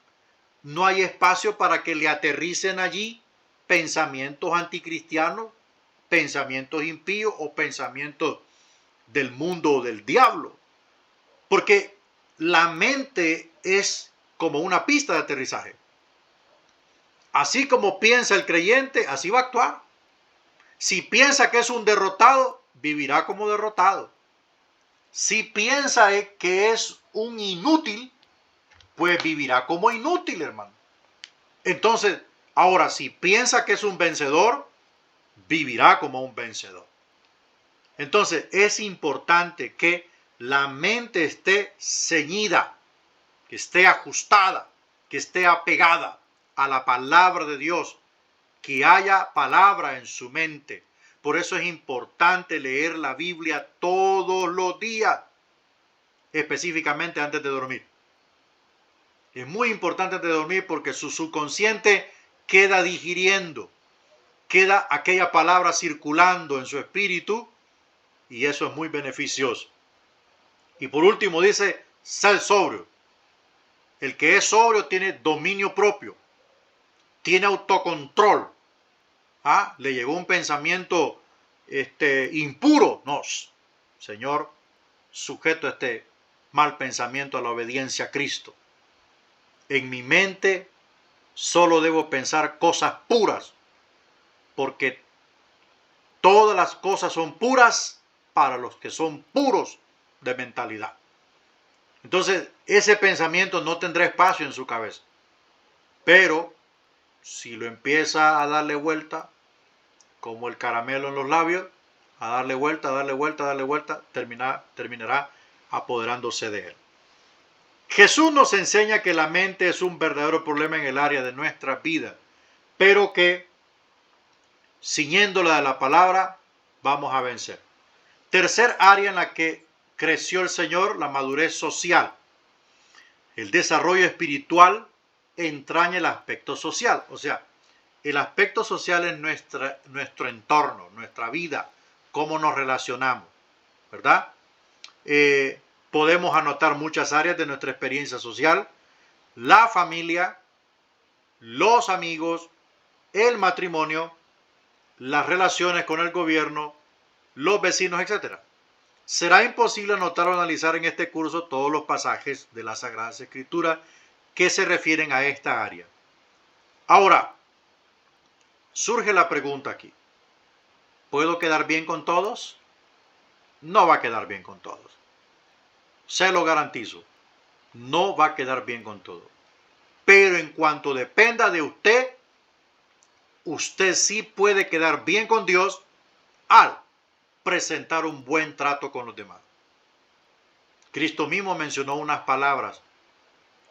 no hay espacio para que le aterricen allí pensamientos anticristianos, pensamientos impíos o pensamientos del mundo o del diablo. Porque la mente es como una pista de aterrizaje. Así como piensa el creyente, así va a actuar. Si piensa que es un derrotado, vivirá como derrotado. Si piensa que es un inútil, pues vivirá como inútil, hermano. Entonces, ahora, si piensa que es un vencedor, vivirá como un vencedor. Entonces, es importante que la mente esté ceñida, que esté ajustada, que esté apegada a la palabra de Dios, que haya palabra en su mente. Por eso es importante leer la Biblia todos los días, específicamente antes de dormir. Es muy importante antes de dormir porque su subconsciente queda digiriendo, queda aquella palabra circulando en su espíritu y eso es muy beneficioso. Y por último dice, ser sobrio. El que es sobrio tiene dominio propio, tiene autocontrol. Le llegó un pensamiento impuro. No, Señor, sujeto este mal pensamiento a la obediencia a Cristo. En mi mente solo debo pensar cosas puras, porque Todas las cosas son puras para los que son puros de mentalidad. Entonces, ese pensamiento no tendrá espacio en su cabeza. Pero si lo empieza a darle vuelta, como el caramelo en los labios, a darle vuelta, a darle vuelta, a darle vuelta, terminará apoderándose de él. Jesús nos enseña que la mente es un verdadero problema en el área de nuestra vida, pero que, ciñéndola de la palabra, vamos a vencer. Tercer área en la que creció el Señor, la madurez social. El desarrollo espiritual entraña el aspecto social, o sea, el aspecto social es nuestro entorno, nuestra vida, cómo nos relacionamos, ¿verdad? Podemos anotar muchas áreas de nuestra experiencia social: la familia, los amigos, el matrimonio, las relaciones con el gobierno, los vecinos, etc. Será imposible anotar o analizar en este curso todos los pasajes de las Sagradas Escrituras que se refieren a esta área. Ahora, surge la pregunta aquí: ¿puedo quedar bien con todos? No va a quedar bien con todos. Se lo garantizo. No va a quedar bien con todos. Pero en cuanto dependa de usted, usted sí puede quedar bien con Dios al presentar un buen trato con los demás. Cristo mismo mencionó unas palabras,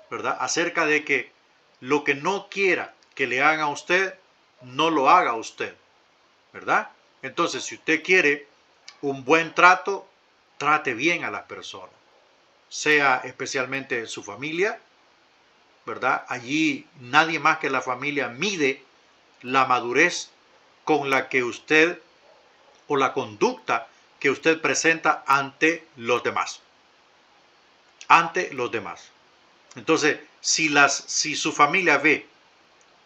¿verdad?, acerca de que lo que no quiera que le hagan a usted, no lo haga a usted, ¿verdad? Entonces, si usted quiere un buen trato, trate bien a las personas, sea especialmente su familia, ¿verdad? Allí nadie más que la familia mide la madurez con la que usted, o la conducta que usted presenta ante los demás. Ante los demás. Entonces, si su familia ve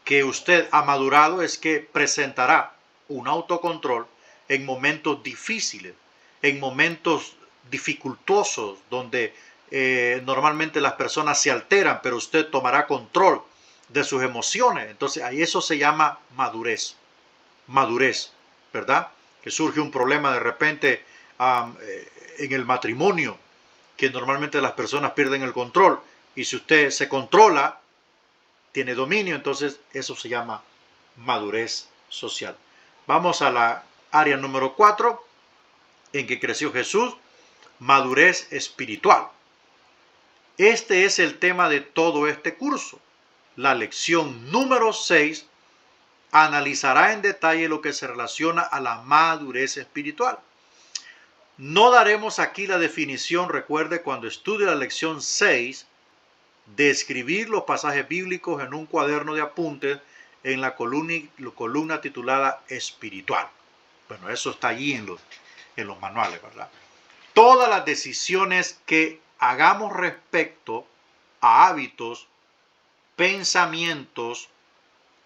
que usted ha madurado, es que presentará un autocontrol en momentos difíciles, en momentos dificultosos, donde normalmente las personas se alteran, pero usted tomará control de sus emociones. Entonces, ahí eso se llama madurez. Madurez, ¿verdad? Que surge un problema de repente en el matrimonio, que normalmente las personas pierden el control. Y si usted se controla, tiene dominio, entonces eso se llama madurez social. Vamos a la área número 4 en que creció Jesús: madurez espiritual. Este es el tema de todo este curso. La lección número 6 analizará en detalle lo que se relaciona a la madurez espiritual. No daremos aquí la definición, recuerde, cuando estudie la lección 6, de escribir los pasajes bíblicos en un cuaderno de apuntes en la columna titulada espiritual. Bueno, eso está allí en los manuales, ¿verdad? Todas las decisiones que hagamos respecto a hábitos, pensamientos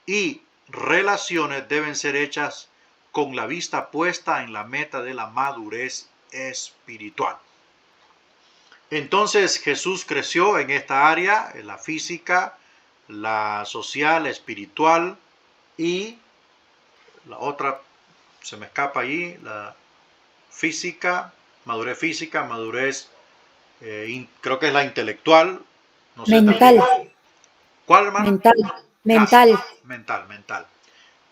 y relaciones deben ser hechas con la vista puesta en la meta de la madurez espiritual. Entonces Jesús creció en esta área, en la física, la social, la espiritual, y la otra se me escapa allí, la física, madurez, creo que es la intelectual, no sé. Mental. ¿Cuál, hermano? Mental. Mental.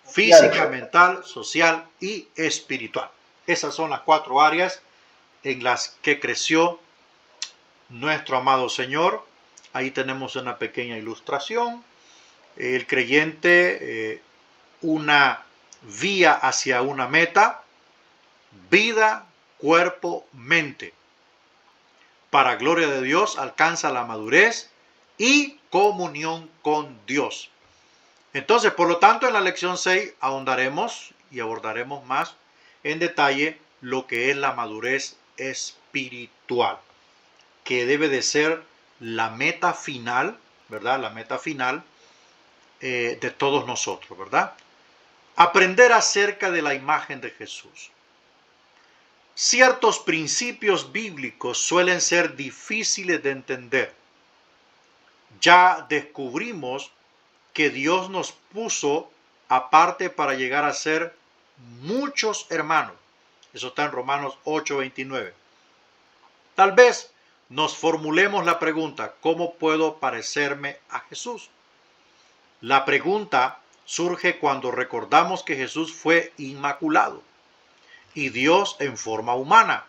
Física, mental, social y espiritual. Esas son las 4 áreas en las que creció nuestro amado Señor. Ahí tenemos una pequeña ilustración. El creyente, una vía hacia una meta: vida, cuerpo, mente. Para gloria de Dios alcanza la madurez y comunión con Dios. Entonces, por lo tanto, en la lección 6 ahondaremos y abordaremos más en detalle lo que es la madurez espiritual, que debe de ser la meta final, ¿verdad? La meta final de todos nosotros, ¿verdad? Aprender acerca de la imagen de Jesús. Ciertos principios bíblicos suelen ser difíciles de entender. Ya descubrimos que Dios nos puso aparte para llegar a ser muchos hermanos. Eso está en Romanos 8:29. Tal vez nos formulemos la pregunta, ¿cómo puedo parecerme a Jesús? La pregunta surge cuando recordamos que Jesús fue inmaculado y Dios en forma humana.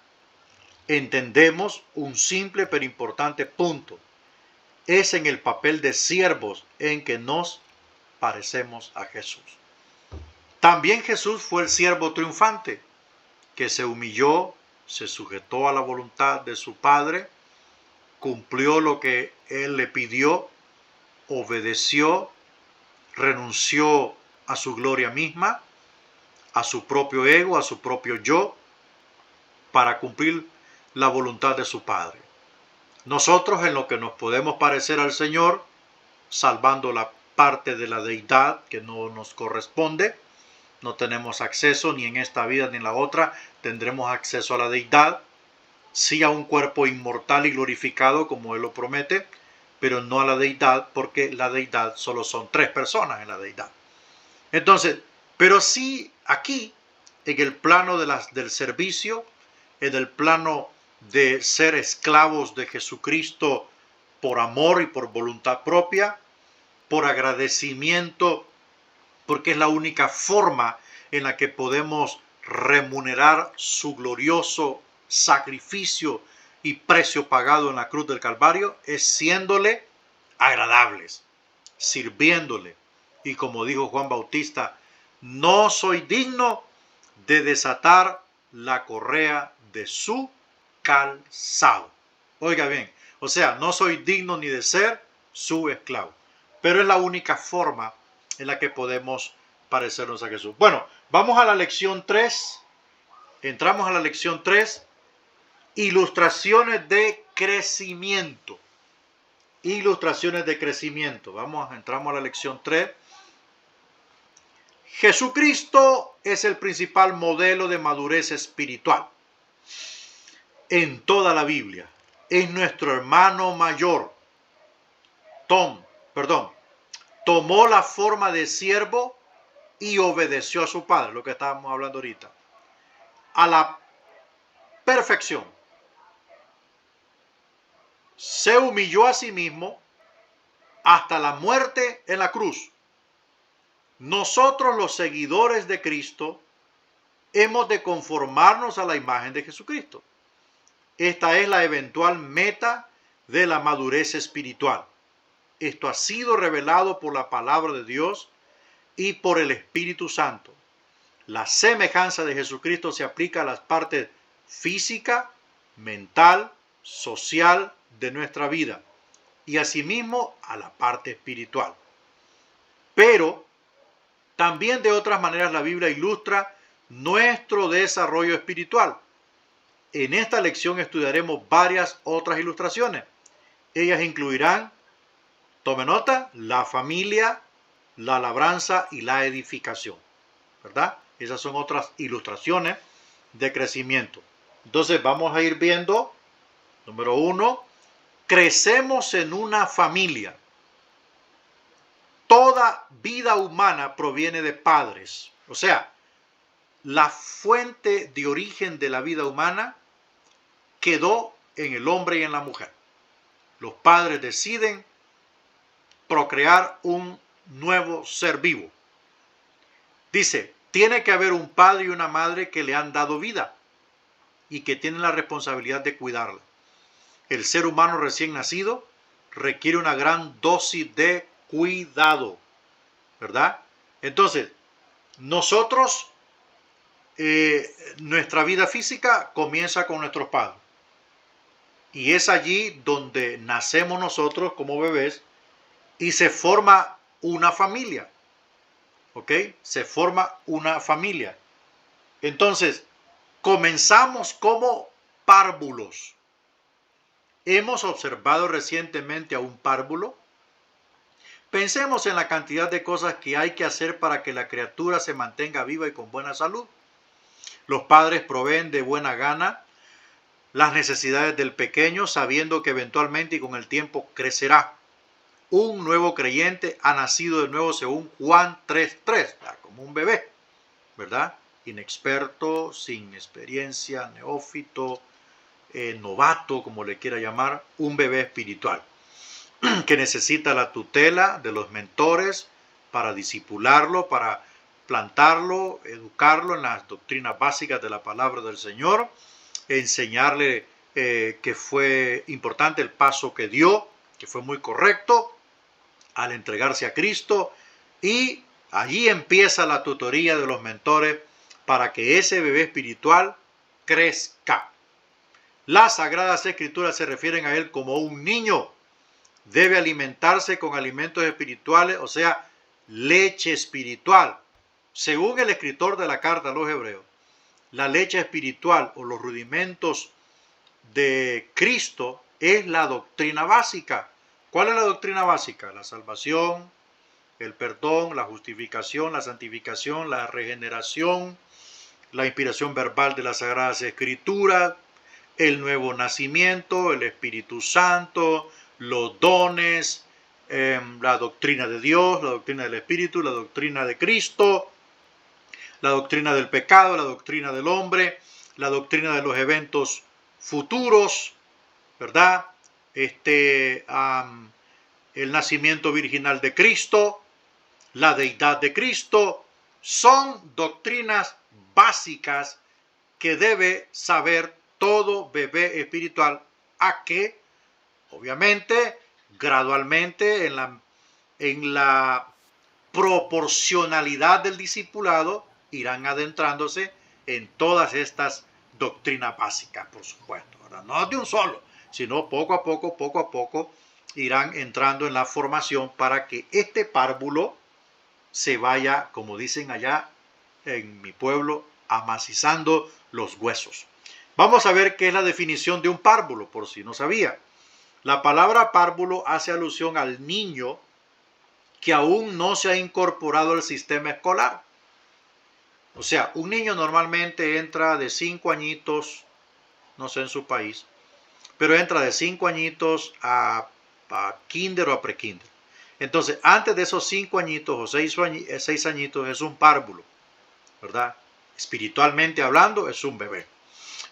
Entendemos un simple pero importante punto. Es en el papel de siervos en que nos parecemos a Jesús. También Jesús fue el siervo triunfante, que se humilló, se sujetó a la voluntad de su Padre, cumplió lo que Él le pidió, obedeció, renunció a su gloria misma, a su propio ego, a su propio yo, para cumplir la voluntad de su Padre. Nosotros en lo que nos podemos parecer al Señor, salvando la parte de la deidad que no nos corresponde, no tenemos acceso ni en esta vida ni en la otra, tendremos acceso a la deidad, sí a un cuerpo inmortal y glorificado como Él lo promete, pero no a la deidad, porque la deidad solo son 3 personas en la deidad. Entonces, pero sí aquí, en el plano del servicio, en el plano de ser esclavos de Jesucristo por amor y por voluntad propia, por agradecimiento, porque es la única forma en la que podemos remunerar su glorioso sacrificio y precio pagado en la cruz del Calvario, es siéndole agradables, sirviéndole. Y como dijo Juan Bautista, no soy digno de desatar la correa de su calzado. Oiga bien, o sea, no soy digno ni de ser su esclavo. Pero es la única forma en la que podemos parecernos a Jesús. Bueno, vamos a la lección 3. Entramos a la lección 3. Ilustraciones de crecimiento. Ilustraciones de crecimiento. Entramos a la lección 3. Jesucristo es el principal modelo de madurez espiritual en toda la Biblia. Es nuestro hermano mayor. Tomó la forma de siervo y obedeció a su padre, lo que estábamos hablando ahorita, a la perfección. Se humilló a sí mismo hasta la muerte en la cruz. Nosotros, los seguidores de Cristo, hemos de conformarnos a la imagen de Jesucristo. Esta es la eventual meta de la madurez espiritual. Esto ha sido revelado por la palabra de Dios y por el Espíritu Santo. La semejanza de Jesucristo se aplica a las partes física, mental, social de nuestra vida y asimismo a la parte espiritual. Pero también de otras maneras la Biblia ilustra nuestro desarrollo espiritual. En esta lección estudiaremos varias otras ilustraciones. Ellas incluirán, tome nota, la familia, la labranza y la edificación, ¿verdad? Esas son otras ilustraciones de crecimiento. Entonces vamos a ir viendo, número 1, crecemos en una familia. Toda vida humana proviene de padres. O sea, la fuente de origen de la vida humana quedó en el hombre y en la mujer. Los padres deciden procrear un nuevo ser vivo. Dice, tiene que haber un padre y una madre que le han dado vida y que tienen la responsabilidad de cuidarla. El ser humano recién nacido requiere una gran dosis de cuidado, ¿verdad? Entonces, nosotros, nuestra vida física comienza con nuestros padres. Y es allí donde nacemos nosotros como bebés y se forma una familia. ¿Ok? Se forma una familia. Entonces, comenzamos como párvulos. ¿Hemos observado recientemente a un párvulo? Pensemos en la cantidad de cosas que hay que hacer para que la criatura se mantenga viva y con buena salud. Los padres proveen de buena gana las necesidades del pequeño, sabiendo que eventualmente y con el tiempo crecerá. Un nuevo creyente ha nacido de nuevo según Juan 3:3, como un bebé, ¿verdad? inexperto, sin experiencia, neófito, novato, como le quiera llamar, un bebé espiritual que necesita la tutela de los mentores para disipularlo, para plantarlo, educarlo en las doctrinas básicas de la palabra del Señor, enseñarle que fue importante el paso que dio, que fue muy correcto al entregarse a Cristo, y allí empieza la tutoría de los mentores para que ese bebé espiritual crezca. Las Sagradas Escrituras se refieren a él como un niño. Debe alimentarse con alimentos espirituales, o sea, leche espiritual. Según el escritor de la carta a los Hebreos, la leche espiritual o los rudimentos de Cristo es la doctrina básica. ¿Cuál es la doctrina básica? La salvación, el perdón, la justificación, la santificación, la regeneración, la inspiración verbal de las Sagradas Escrituras, el nuevo nacimiento, el Espíritu Santo, los dones, la doctrina de Dios, la doctrina del Espíritu, la doctrina de Cristo, la doctrina del pecado, la doctrina del hombre, la doctrina de los eventos futuros, ¿verdad? El nacimiento virginal de Cristo, la deidad de Cristo, son doctrinas básicas que debe saber todo bebé espiritual, a que obviamente gradualmente en la proporcionalidad del discipulado irán adentrándose en todas estas doctrinas básicas, por supuesto, ¿verdad? No de un solo, sino poco a poco irán entrando en la formación para que este párvulo se vaya, como dicen allá en mi pueblo, amacizando los huesos. Vamos a ver qué es la definición de un párvulo, por si no sabía. La palabra párvulo hace alusión al niño que aún no se ha incorporado al sistema escolar. O sea, un niño normalmente entra de 5 añitos, no sé en su país, pero entra de 5 añitos a kinder o a prekinder. Entonces, antes de esos 5 añitos o 6 añitos es un párvulo, ¿verdad? Espiritualmente hablando, es un bebé.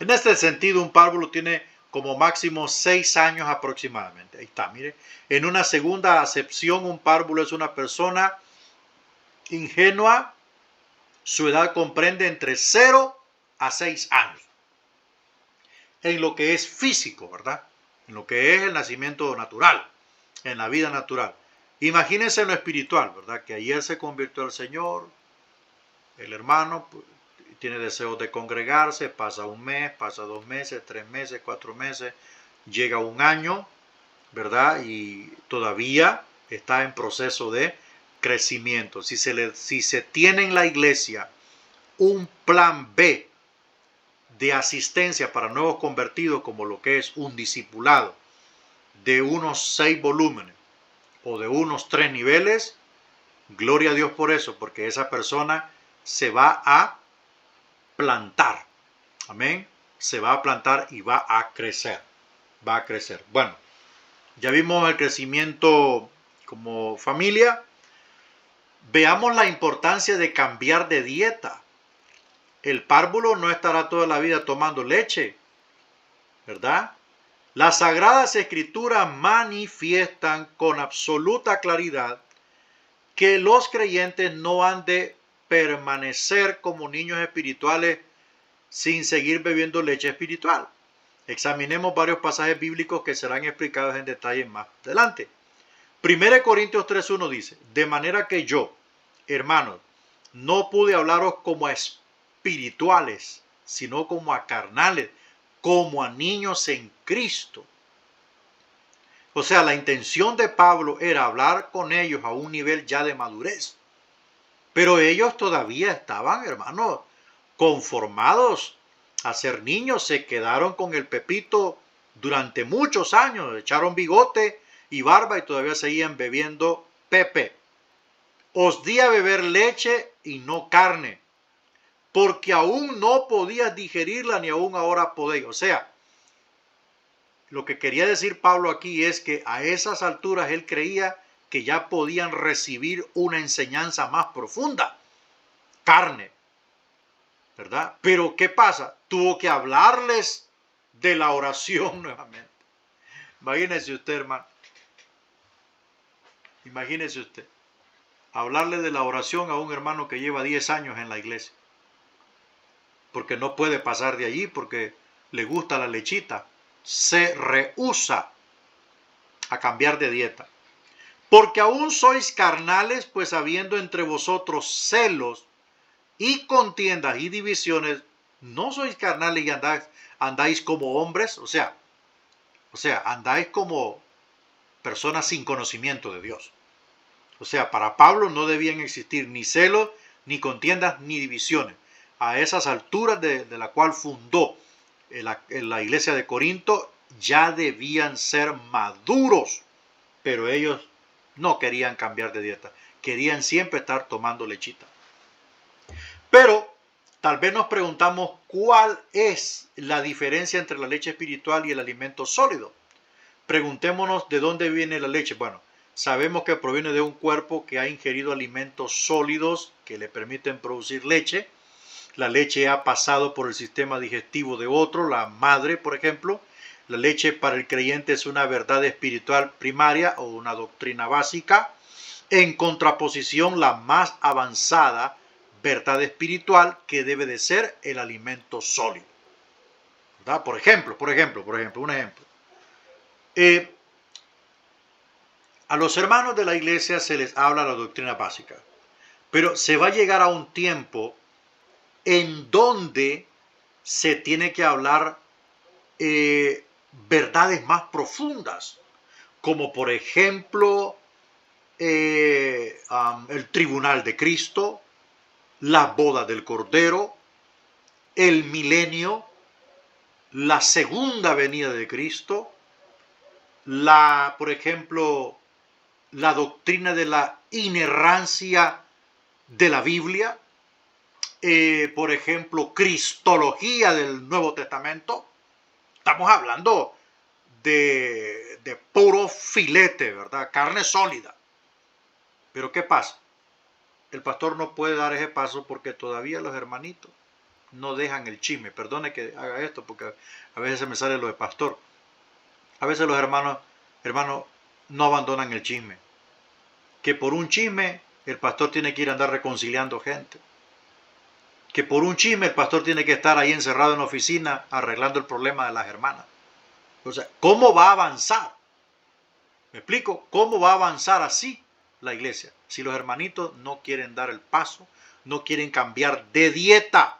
En este sentido, un párvulo tiene como máximo 6 años aproximadamente. Ahí está, mire. En una segunda acepción, un párvulo es una persona ingenua. Su edad comprende entre 0 a 6 años. En lo que es físico, ¿verdad? En lo que es el nacimiento natural, en la vida natural. Imagínense en lo espiritual, ¿verdad? Que ayer se convirtió al Señor, el hermano pues, tiene deseos de congregarse, pasa un mes, pasa 2 meses, 3 meses, 4 meses, llega un año, ¿verdad? Y todavía está en proceso de crecimiento. Si se tiene en la iglesia un plan B de asistencia para nuevos convertidos, como lo que es un discipulado de unos 6 volúmenes o de unos 3 niveles, gloria a Dios por eso, porque esa persona se va a plantar. Amén. Se va a plantar y va a crecer. Va a crecer. Bueno, ya vimos el crecimiento como familia. Veamos la importancia de cambiar de dieta. El párvulo no estará toda la vida tomando leche, ¿verdad? Las Sagradas Escrituras manifiestan con absoluta claridad que los creyentes no han de permanecer como niños espirituales sin seguir bebiendo leche espiritual. Examinemos varios pasajes bíblicos que serán explicados en detalle más adelante. 1 Corintios 3:1 dice, de manera que yo, hermanos, no pude hablaros como a espirituales, sino como a carnales, como a niños en Cristo. O sea, la intención de Pablo era hablar con ellos a un nivel ya de madurez. Pero ellos todavía estaban, hermanos, conformados a ser niños. Se quedaron con el pepito durante muchos años. Echaron bigote y barba y todavía seguían bebiendo pepe. Os di a beber leche y no carne, porque aún no podías digerirla ni aún ahora podéis. O sea, lo que quería decir Pablo aquí es que a esas alturas él creía que ya podían recibir una enseñanza más profunda. Carne. ¿verdad? Pero ¿qué pasa? Tuvo que hablarles de la oración nuevamente. Imagínese usted, hermano. Imagínese usted. Hablarle de la oración a un hermano que lleva 10 años en la iglesia. Porque no puede pasar de allí porque le gusta la lechita. Se rehúsa a cambiar de dieta. Porque aún sois carnales, pues habiendo entre vosotros celos y contiendas y divisiones, no sois carnales y andáis como hombres, o sea, andáis como personas sin conocimiento de Dios. O sea, para Pablo no debían existir ni celos, ni contiendas, ni divisiones. A esas alturas de la cual fundó en la iglesia de Corinto, ya debían ser maduros, pero ellos no querían cambiar de dieta, querían siempre estar tomando lechita. Pero tal vez nos preguntamos cuál es la diferencia entre la leche espiritual y el alimento sólido. Preguntémonos de dónde viene la leche. Bueno, sabemos que proviene de un cuerpo que ha ingerido alimentos sólidos que le permiten producir leche. La leche ha pasado por el sistema digestivo de otro, la madre, por ejemplo. La leche para el creyente es una verdad espiritual primaria o una doctrina básica. En contraposición, la más avanzada verdad espiritual que debe de ser el alimento sólido. ¿Verdad? Por ejemplo, un ejemplo. A los hermanos de la iglesia se les habla la doctrina básica, pero se va a llegar a un tiempo en donde se tiene que hablar verdades más profundas, como por ejemplo el tribunal de Cristo, la boda del Cordero, el milenio, la segunda venida de Cristo, por ejemplo, la doctrina de la inerrancia de la Biblia, por ejemplo, cristología del Nuevo Testamento. Estamos hablando de puro filete, ¿verdad? Carne sólida. Pero ¿qué pasa? El pastor no puede dar ese paso porque todavía los hermanitos no dejan el chisme. Perdone que haga esto porque a veces se me sale lo de pastor. A veces los hermanos no abandonan el chisme. Que por un chisme el pastor tiene que ir a andar reconciliando gente. Que por un chisme el pastor tiene que estar ahí encerrado en la oficina arreglando el problema de las hermanas. O sea, ¿cómo va a avanzar? ¿Me explico? ¿Cómo va a avanzar así la iglesia? Si los hermanitos no quieren dar el paso, no quieren cambiar de dieta.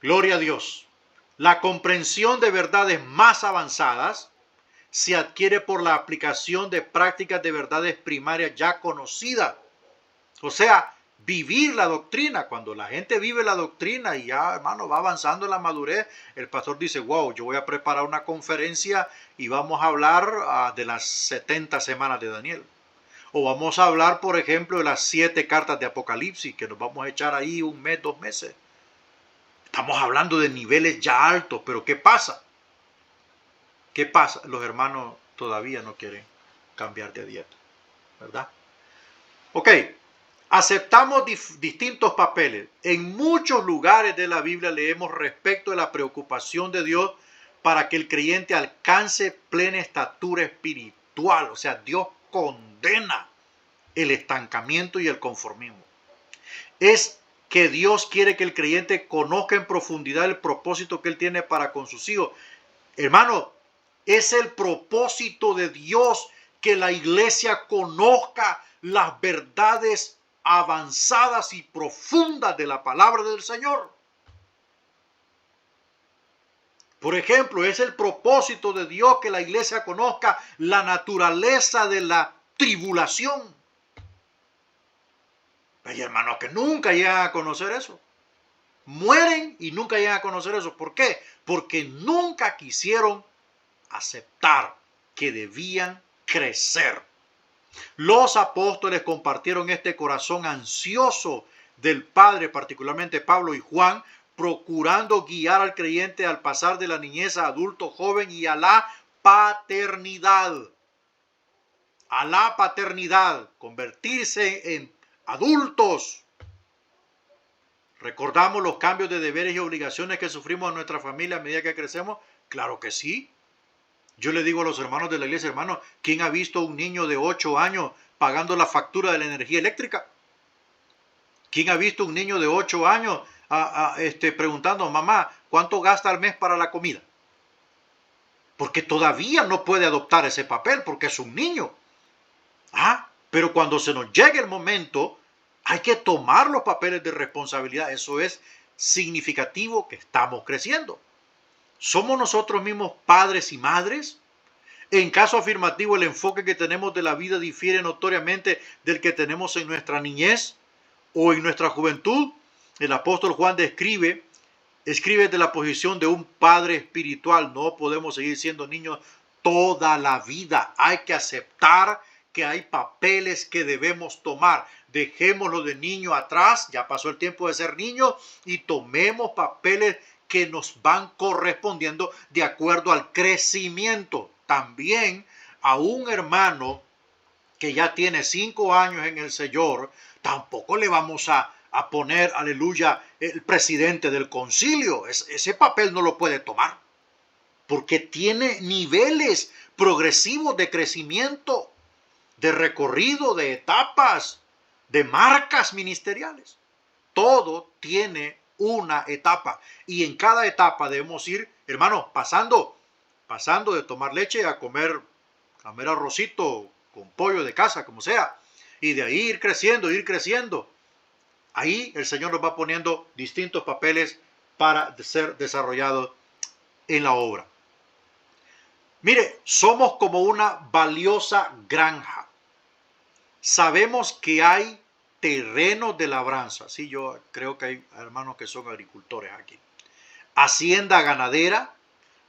Gloria a Dios. La comprensión de verdades más avanzadas se adquiere por la aplicación de prácticas de verdades primarias ya conocidas. O sea, vivir la doctrina. Cuando la gente vive la doctrina y ya, hermano, va avanzando en la madurez, el pastor dice, wow, yo voy a preparar una conferencia y vamos a hablar de las 70 semanas de Daniel. O vamos a hablar, por ejemplo, de las 7 cartas de Apocalipsis, que nos vamos a echar ahí 1 mes, 2 meses. Estamos hablando de niveles ya altos, pero ¿qué pasa? ¿Qué pasa? Los hermanos todavía no quieren cambiar de dieta, ¿verdad? Ok, aceptamos distintos papeles. En muchos lugares de la Biblia leemos respecto de la preocupación de Dios para que el creyente alcance plena estatura espiritual. O sea, Dios condena el estancamiento y el conformismo. Es que Dios quiere que el creyente conozca en profundidad el propósito que Él tiene para con sus hijos. Hermano, es el propósito de Dios que la iglesia conozca las verdades avanzadas y profundas de la palabra del Señor. Por ejemplo, es el propósito de Dios que la iglesia conozca la naturaleza de la tribulación. Hay hermanos que nunca llegan a conocer eso. Mueren y nunca llegan a conocer eso. ¿Por qué? Porque nunca quisieron aceptar que debían crecer. Los apóstoles compartieron este corazón ansioso del Padre, particularmente Pablo y Juan, procurando guiar al creyente al pasar de la niñez a adulto, joven y a la paternidad. A la paternidad, convertirse en adultos ¿Recordamos los cambios de deberes y obligaciones que sufrimos en nuestra familia a medida que crecemos? Claro que sí. Yo le digo a los hermanos de la iglesia, hermanos, ¿quién ha visto a un niño de 8 años pagando la factura de la energía eléctrica? ¿Quién ha visto a un niño de 8 años preguntando, mamá, ¿cuánto gasta al mes para la comida? Porque todavía no puede adoptar ese papel porque es un niño. Pero cuando se nos llegue el momento, hay que tomar los papeles de responsabilidad. Eso es significativo que estamos creciendo. ¿Somos nosotros mismos padres y madres? En caso afirmativo, el enfoque que tenemos de la vida difiere notoriamente del que tenemos en nuestra niñez o en nuestra juventud. El apóstol Juan escribe de la posición de un padre espiritual. No podemos seguir siendo niños toda la vida. Hay que aceptar que hay papeles que debemos tomar. Dejémoslo de niño atrás, ya pasó el tiempo de ser niño, y tomemos papeles que nos van correspondiendo de acuerdo al crecimiento. También a un hermano que ya tiene 5 años en el Señor, tampoco le vamos a poner, aleluya, el presidente del concilio. Ese papel no lo puede tomar, porque tiene niveles progresivos de crecimiento, de recorrido, de etapas, de marcas ministeriales. Todo tiene una etapa, y en cada etapa debemos ir, hermano, pasando de tomar leche a comer arrocito con pollo de casa, como sea, y de ahí ir creciendo, ir creciendo. Ahí el Señor nos va poniendo distintos papeles para ser desarrollados en la obra. Mire, somos como una valiosa granja. Sabemos que hay terrenos de labranza. Sí, yo creo que hay hermanos que son agricultores aquí. Hacienda ganadera,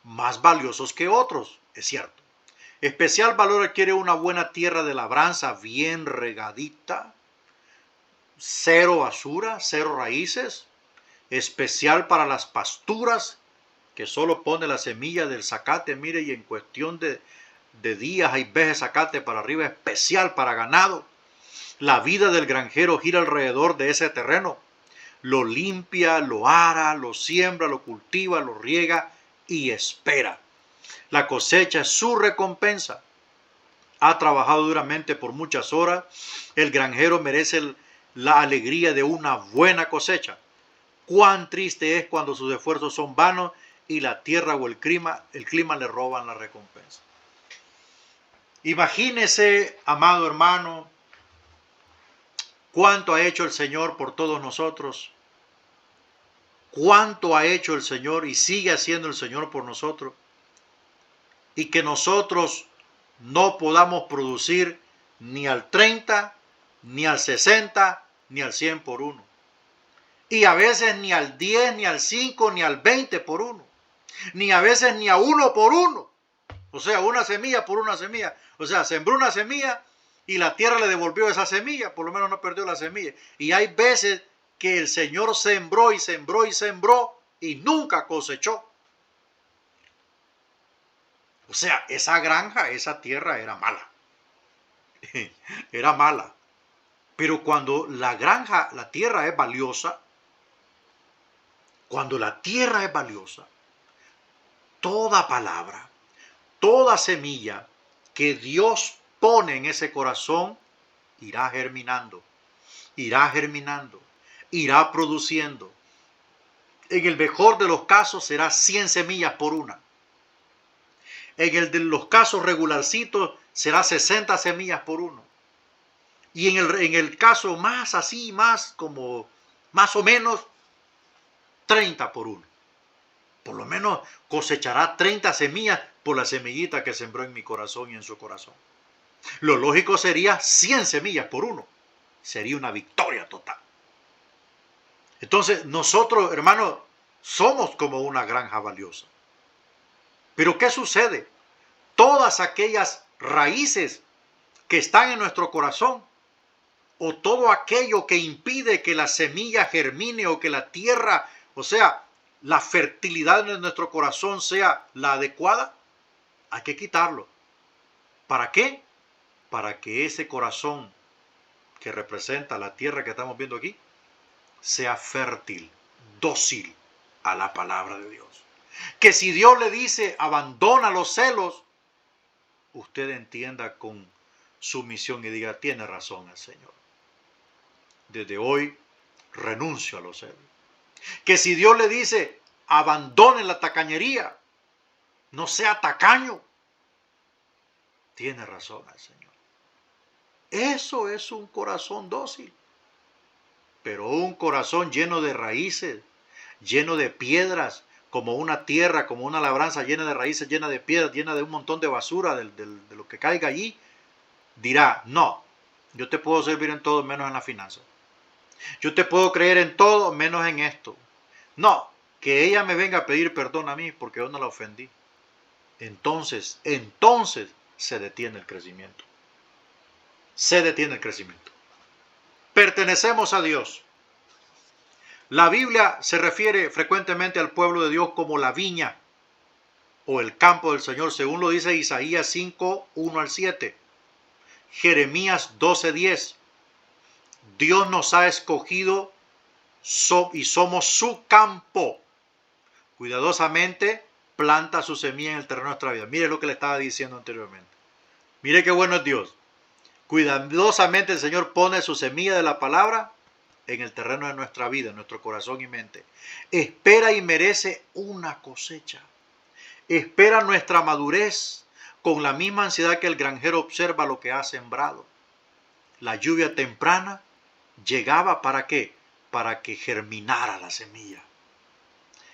más valiosos que otros, es cierto. Especial valor adquiere una buena tierra de labranza, bien regadita, cero basura, cero raíces, especial para las pasturas, que solo pone la semilla del zacate, mire, y en cuestión de días hay veces zacate para arriba, especial para ganado. La vida del granjero gira alrededor de ese terreno. Lo limpia, lo ara, lo siembra, lo cultiva, lo riega y espera. La cosecha es su recompensa. Ha trabajado duramente por muchas horas. El granjero merece la alegría de una buena cosecha. Cuán triste es cuando sus esfuerzos son vanos y la tierra o el clima le roban la recompensa. Imagínese, amado hermano, cuánto ha hecho el Señor por todos nosotros. Cuánto ha hecho el Señor y sigue haciendo el Señor por nosotros. Y que nosotros no podamos producir ni al 30, ni al 60, ni al 100 por uno. Y a veces ni al 10, ni al 5, ni al 20 por uno. Ni a veces ni a 1 por 1. O sea, una semilla por una semilla. O sea, sembró una semilla y la tierra le devolvió esa semilla. Por lo menos no perdió la semilla. Y hay veces que el Señor sembró y sembró y sembró y nunca cosechó. O sea, esa granja, esa tierra era mala. Era mala. Pero cuando la granja, la tierra es valiosa, cuando la tierra es valiosa, toda palabra, toda semilla que Dios pone en ese corazón irá germinando, irá produciendo. En el mejor de los casos será 100 semillas por una. En el de los casos regularcitos será 60 semillas por uno. Y en el caso más así, más o menos, 30 por uno. Por lo menos cosechará 30 semillas por la semillita que sembró en mi corazón y en su corazón. Lo lógico sería 100 semillas por uno. Sería una victoria total. Entonces nosotros, hermanos, somos como una granja valiosa. Pero ¿qué sucede? Todas aquellas raíces que están en nuestro corazón, o todo aquello que impide que la semilla germine o que la tierra, o sea, la fertilidad de nuestro corazón sea la adecuada, hay que quitarlo. ¿Para qué? Para que ese corazón que representa la tierra que estamos viendo aquí sea fértil, dócil a la palabra de Dios. Que si Dios le dice abandona los celos, usted entienda con sumisión y diga, tiene razón el Señor. Desde hoy renuncio a los celos. Que si Dios le dice abandone la tacañería, no sea tacaño, tiene razón el Señor. Eso es un corazón dócil. Pero un corazón lleno de raíces, lleno de piedras, como una tierra, como una labranza llena de raíces, llena de piedras, llena de un montón de basura, de lo que caiga allí, dirá, no, yo te puedo servir en todo menos en la finanza. Yo te puedo creer en todo menos en esto. No, que ella me venga a pedir perdón a mí porque yo no la ofendí. Entonces se detiene el crecimiento. Se detiene el crecimiento. Pertenecemos a Dios. La Biblia se refiere frecuentemente al pueblo de Dios como la viña o el campo del Señor, según lo dice Isaías 5, 1 al 7. Jeremías 12, 10. Dios nos ha escogido y somos su campo. Cuidadosamente planta su semilla en el terreno de nuestra vida. Mire lo que le estaba diciendo anteriormente. Mire qué bueno es Dios. Cuidadosamente el Señor pone su semilla de la palabra en el terreno de nuestra vida, en nuestro corazón y mente. Espera y merece una cosecha. Espera nuestra madurez con la misma ansiedad que el granjero observa lo que ha sembrado. La lluvia temprana llegaba ¿para qué? Para que germinara la semilla.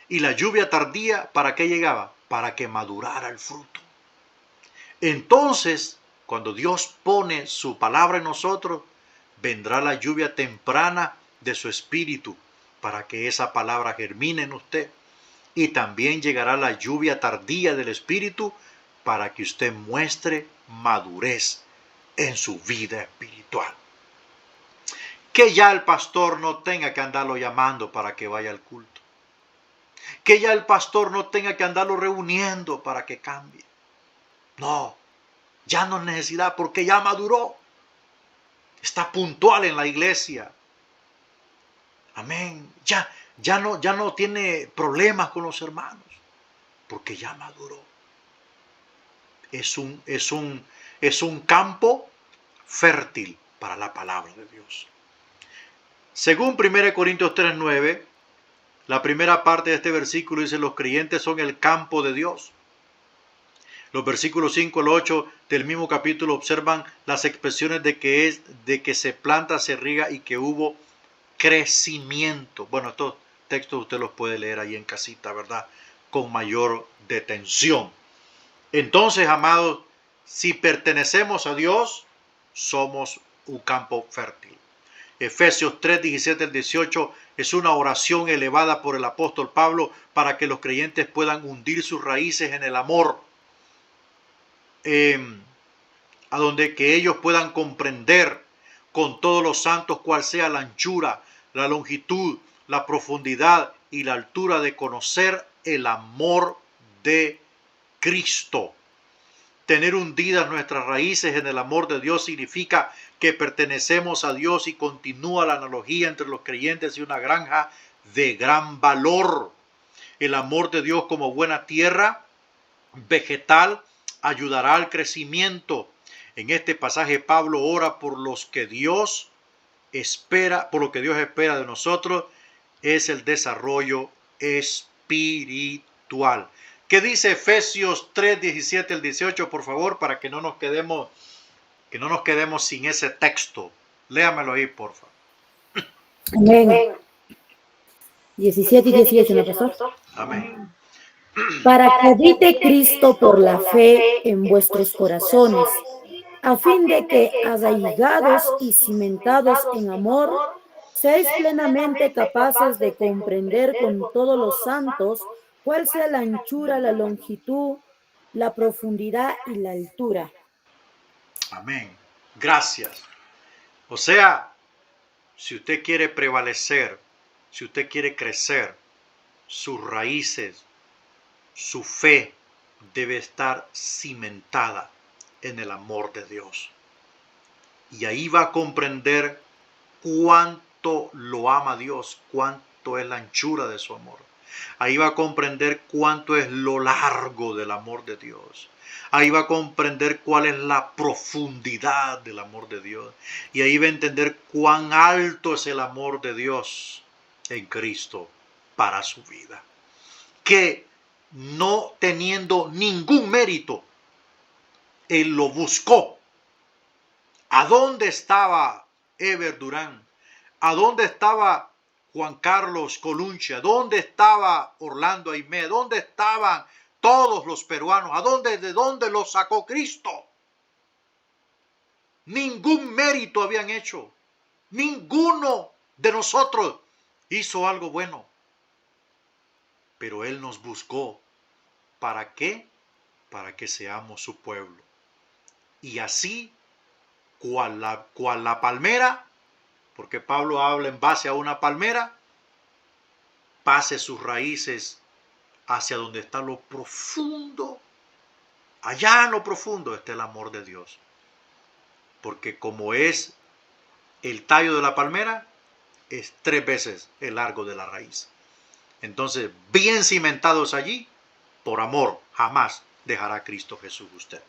Y la lluvia tardía, ¿para qué llegaba? Para que madurara el fruto. Entonces, cuando Dios pone su palabra en nosotros, vendrá la lluvia temprana de su espíritu para que esa palabra germine en usted. Y también llegará la lluvia tardía del espíritu para que usted muestre madurez en su vida espiritual. Que ya el pastor no tenga que andarlo llamando para que vaya al culto. Que ya el pastor no tenga que andarlo reuniendo para que cambie. No, ya no es necesidad porque ya maduró. Está puntual en la iglesia. Amén. Ya no tiene problemas con los hermanos porque ya maduró. Es un campo fértil para la palabra de Dios. Según 1 Corintios 3:9, la primera parte de este versículo dice: los creyentes son el campo de Dios. Los versículos 5 al 8 del mismo capítulo observan las expresiones de que se planta, se riega y que hubo crecimiento. Bueno, estos textos usted los puede leer ahí en casita, ¿verdad? Con mayor detención. Entonces, amados, si pertenecemos a Dios, somos un campo fértil. Efesios 3, 17 al 18 es una oración elevada por el apóstol Pablo para que los creyentes puedan hundir sus raíces en el amor, a donde que ellos puedan comprender con todos los santos cuál sea la anchura, la longitud, la profundidad y la altura de conocer el amor de Cristo. Tener hundidas nuestras raíces en el amor de Dios significa que pertenecemos a Dios, y continúa la analogía entre los creyentes y una granja de gran valor. El amor de Dios como buena tierra vegetal ayudará al crecimiento. En este pasaje Pablo ora por lo que Dios espera de nosotros, es el desarrollo espiritual. ¿Qué dice Efesios 3, 17 al 18, por favor, para que no nos quedemos sin ese texto? Léamelo ahí, por favor. Amén. 17 y 18, ¿no, pastor? Amén. Para que habite Cristo por la fe en vuestros corazones, a fin de que, arraigados y cimentados en amor, seáis plenamente capaces de comprender con todos los santos cuál sea la anchura, la longitud, la profundidad y la altura. Amén. Gracias. O sea, si usted quiere prevalecer, si usted quiere crecer, sus raíces, su fe debe estar cimentada en el amor de Dios. Y ahí va a comprender cuánto cuánto lo ama Dios, cuánto es la anchura de su amor. Ahí va a comprender cuánto es lo largo del amor de Dios. Ahí va a comprender cuál es la profundidad del amor de Dios. Y ahí va a entender cuán alto es el amor de Dios en Cristo para su vida. Que no teniendo ningún mérito, Él lo buscó. ¿A dónde estaba Ever Durán? ¿A dónde estaba Juan Carlos Coluncha? ¿Dónde estaba Orlando Aimé? ¿Dónde estaban todos los peruanos? ¿De dónde los sacó Cristo? Ningún mérito habían hecho. Ninguno de nosotros hizo algo bueno. Pero Él nos buscó. ¿Para qué? Para que seamos su pueblo. Y así, cual la palmera, porque Pablo habla en base a una palmera, pase sus raíces hacia donde está lo profundo. Allá en lo profundo está el amor de Dios. Porque como es el tallo de la palmera, es 3 veces el largo de la raíz. Entonces, bien cimentados allí, por amor, jamás dejará a Cristo Jesús usted.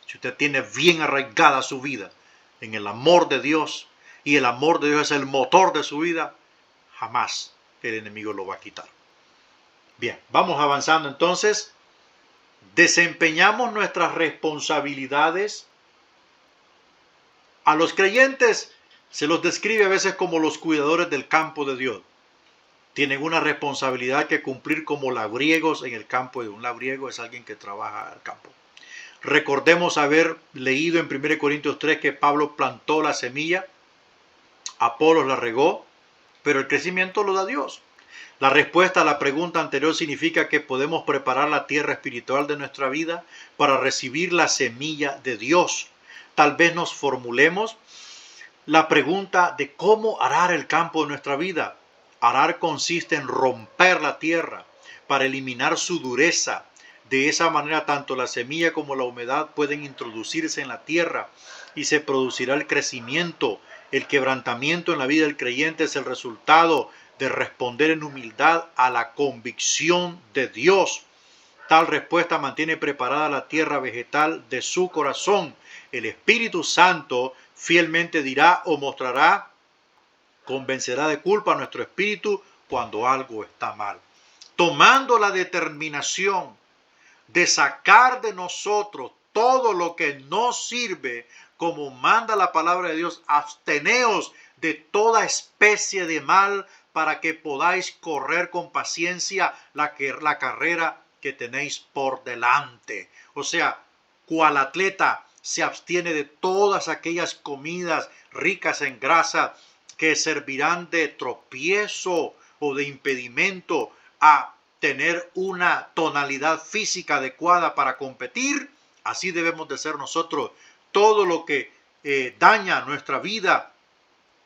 Si usted tiene bien arraigada su vida en el amor de Dios, y el amor de Dios es el motor de su vida, jamás el enemigo lo va a quitar. Bien, vamos avanzando entonces. Desempeñamos nuestras responsabilidades. A los creyentes se los describe a veces como los cuidadores del campo de Dios. Tienen una responsabilidad que cumplir como labriegos en el campo. Un labriego es alguien que trabaja al campo. Recordemos haber leído en 1 Corintios 3 que Pablo plantó la semilla, Apolos la regó, pero el crecimiento lo da Dios. La respuesta a la pregunta anterior significa que podemos preparar la tierra espiritual de nuestra vida para recibir la semilla de Dios. Tal vez nos formulemos la pregunta de cómo arar el campo de nuestra vida. Arar consiste en romper la tierra para eliminar su dureza. De esa manera tanto la semilla como la humedad pueden introducirse en la tierra y se producirá el crecimiento. El quebrantamiento en la vida del creyente es el resultado de responder en humildad a la convicción de Dios. Tal respuesta mantiene preparada la tierra vegetal de su corazón. El Espíritu Santo fielmente dirá o mostrará, convencerá de culpa a nuestro espíritu cuando algo está mal. Tomando la determinación de sacar de nosotros todo lo que no sirve, como manda la palabra de Dios, absteneos de toda especie de mal para que podáis correr con paciencia la carrera que tenéis por delante. O sea, cual atleta se abstiene de todas aquellas comidas ricas en grasa que servirán de tropiezo o de impedimento a tener una tonalidad física adecuada para competir, así debemos de ser nosotros. Todo lo que daña nuestra vida,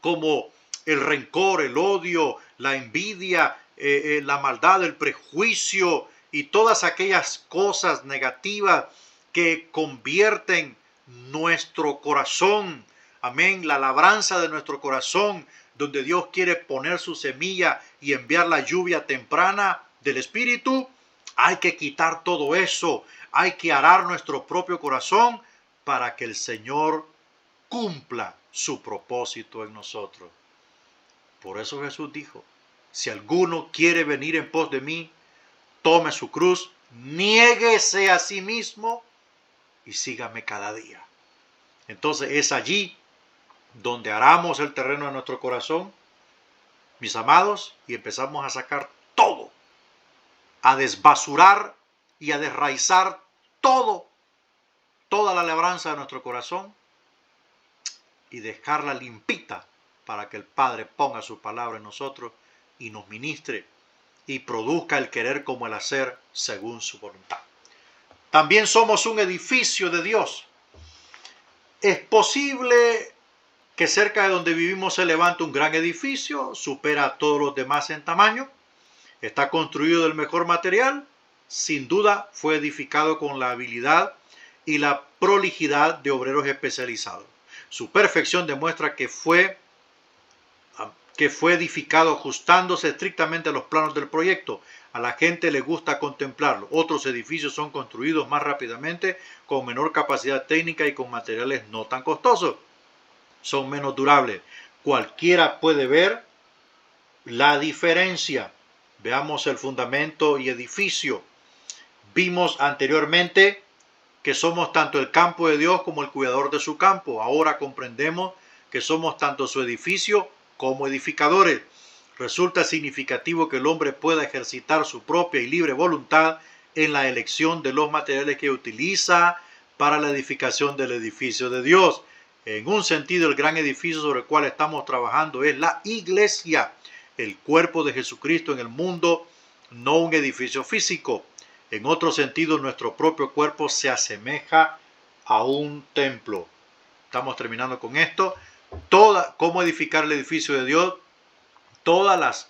como el rencor, el odio, la envidia, la maldad, el prejuicio y todas aquellas cosas negativas que convierten nuestro corazón, amén, la labranza de nuestro corazón, donde Dios quiere poner su semilla y enviar la lluvia temprana del Espíritu. Hay que quitar todo eso, hay que arar nuestro propio corazón para que el Señor cumpla su propósito en nosotros. Por eso Jesús dijo, si alguno quiere venir en pos de mí, tome su cruz, niéguese a sí mismo y sígame cada día. Entonces es allí donde aramos el terreno de nuestro corazón, mis amados, y empezamos a sacar todo, a desbasurar y a desraizar toda la labranza de nuestro corazón y dejarla limpita para que el Padre ponga su palabra en nosotros y nos ministre y produzca el querer como el hacer según su voluntad. También somos un edificio de Dios. Es posible que cerca de donde vivimos se levante un gran edificio, supera a todos los demás en tamaño, está construido del mejor material, sin duda fue edificado con la habilidad y la prolijidad de obreros especializados. Su perfección demuestra que fue que fue edificado ajustándose estrictamente a los planos del proyecto. A la gente le gusta contemplarlo. Otros edificios son construidos más rápidamente, con menor capacidad técnica y con materiales no tan costosos. Son menos durables. Cualquiera puede ver la diferencia. Veamos el fundamento y edificio. Vimos anteriormente que somos tanto el campo de Dios como el cuidador de su campo. Ahora comprendemos que somos tanto su edificio como edificadores. Resulta significativo que el hombre pueda ejercitar su propia y libre voluntad en la elección de los materiales que utiliza para la edificación del edificio de Dios. En un sentido, el gran edificio sobre el cual estamos trabajando es la iglesia, el cuerpo de Jesucristo en el mundo, no un edificio físico. En otro sentido, nuestro propio cuerpo se asemeja a un templo. Estamos terminando con esto. Cómo edificar el edificio de Dios. Todos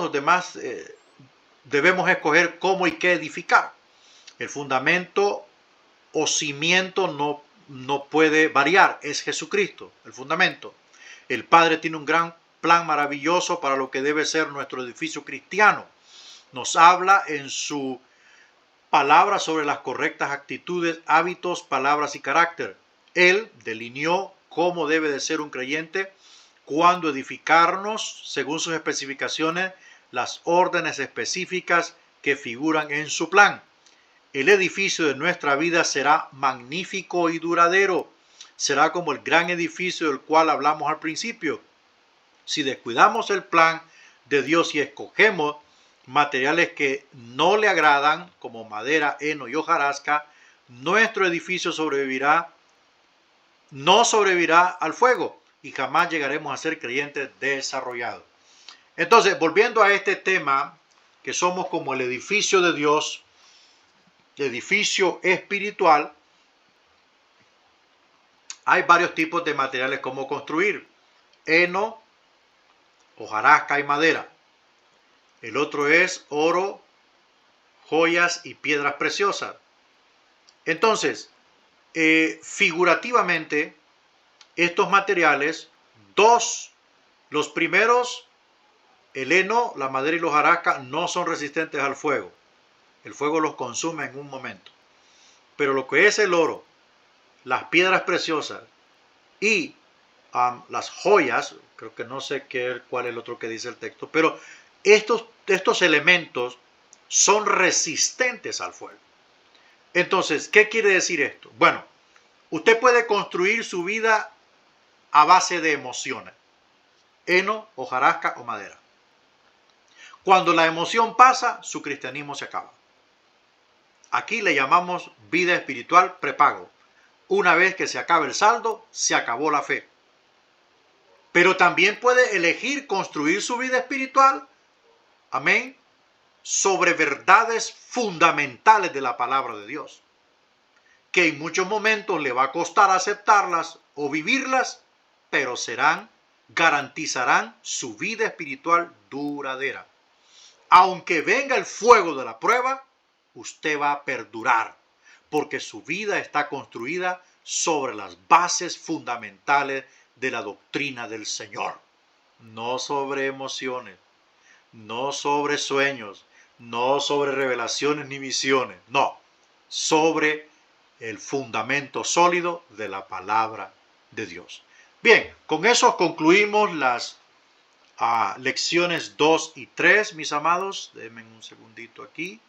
los demás debemos escoger cómo y qué edificar. El fundamento o cimiento no puede variar, es Jesucristo, el fundamento. El Padre tiene un gran plan maravilloso para lo que debe ser nuestro edificio cristiano. Nos habla en su palabra sobre las correctas actitudes, hábitos, palabras y carácter. Él delineó cómo debe de ser un creyente, cuándo edificarnos según sus especificaciones, las órdenes específicas que figuran en su plan. El edificio de nuestra vida será magnífico y duradero. Será como el gran edificio del cual hablamos al principio. Si descuidamos el plan de Dios y escogemos materiales que no le agradan, como madera, heno y hojarasca, nuestro edificio no sobrevivirá al fuego y jamás llegaremos a ser creyentes desarrollados. Entonces, volviendo a este tema, que somos como el edificio de Dios, edificio espiritual, hay varios tipos de materiales como construir: heno, hojarasca y madera. El otro es oro, joyas y piedras preciosas. Entonces, figurativamente, estos materiales, los primeros, el heno, la madera y la hojarasca, no son resistentes al fuego. El fuego los consume en un momento. Pero lo que es el oro, las piedras preciosas y las joyas, creo que no sé cuál es el otro que dice el texto, pero estos elementos son resistentes al fuego. Entonces, ¿qué quiere decir esto? Bueno, usted puede construir su vida a base de emociones: heno, hojarasca o madera. Cuando la emoción pasa, su cristianismo se acaba. Aquí le llamamos vida espiritual prepago. Una vez que se acaba el saldo, se acabó la fe. Pero también puede elegir construir su vida espiritual, amén, sobre verdades fundamentales de la palabra de Dios, que en muchos momentos le va a costar aceptarlas o vivirlas, pero garantizarán su vida espiritual duradera. Aunque venga el fuego de la prueba, usted va a perdurar, porque su vida está construida sobre las bases fundamentales de la doctrina del Señor. No sobre emociones, no sobre sueños, no sobre revelaciones ni visiones, no, sobre el fundamento sólido de la palabra de Dios. Bien, con eso concluimos las lecciones 2 y 3, mis amados. Denme un segundito aquí.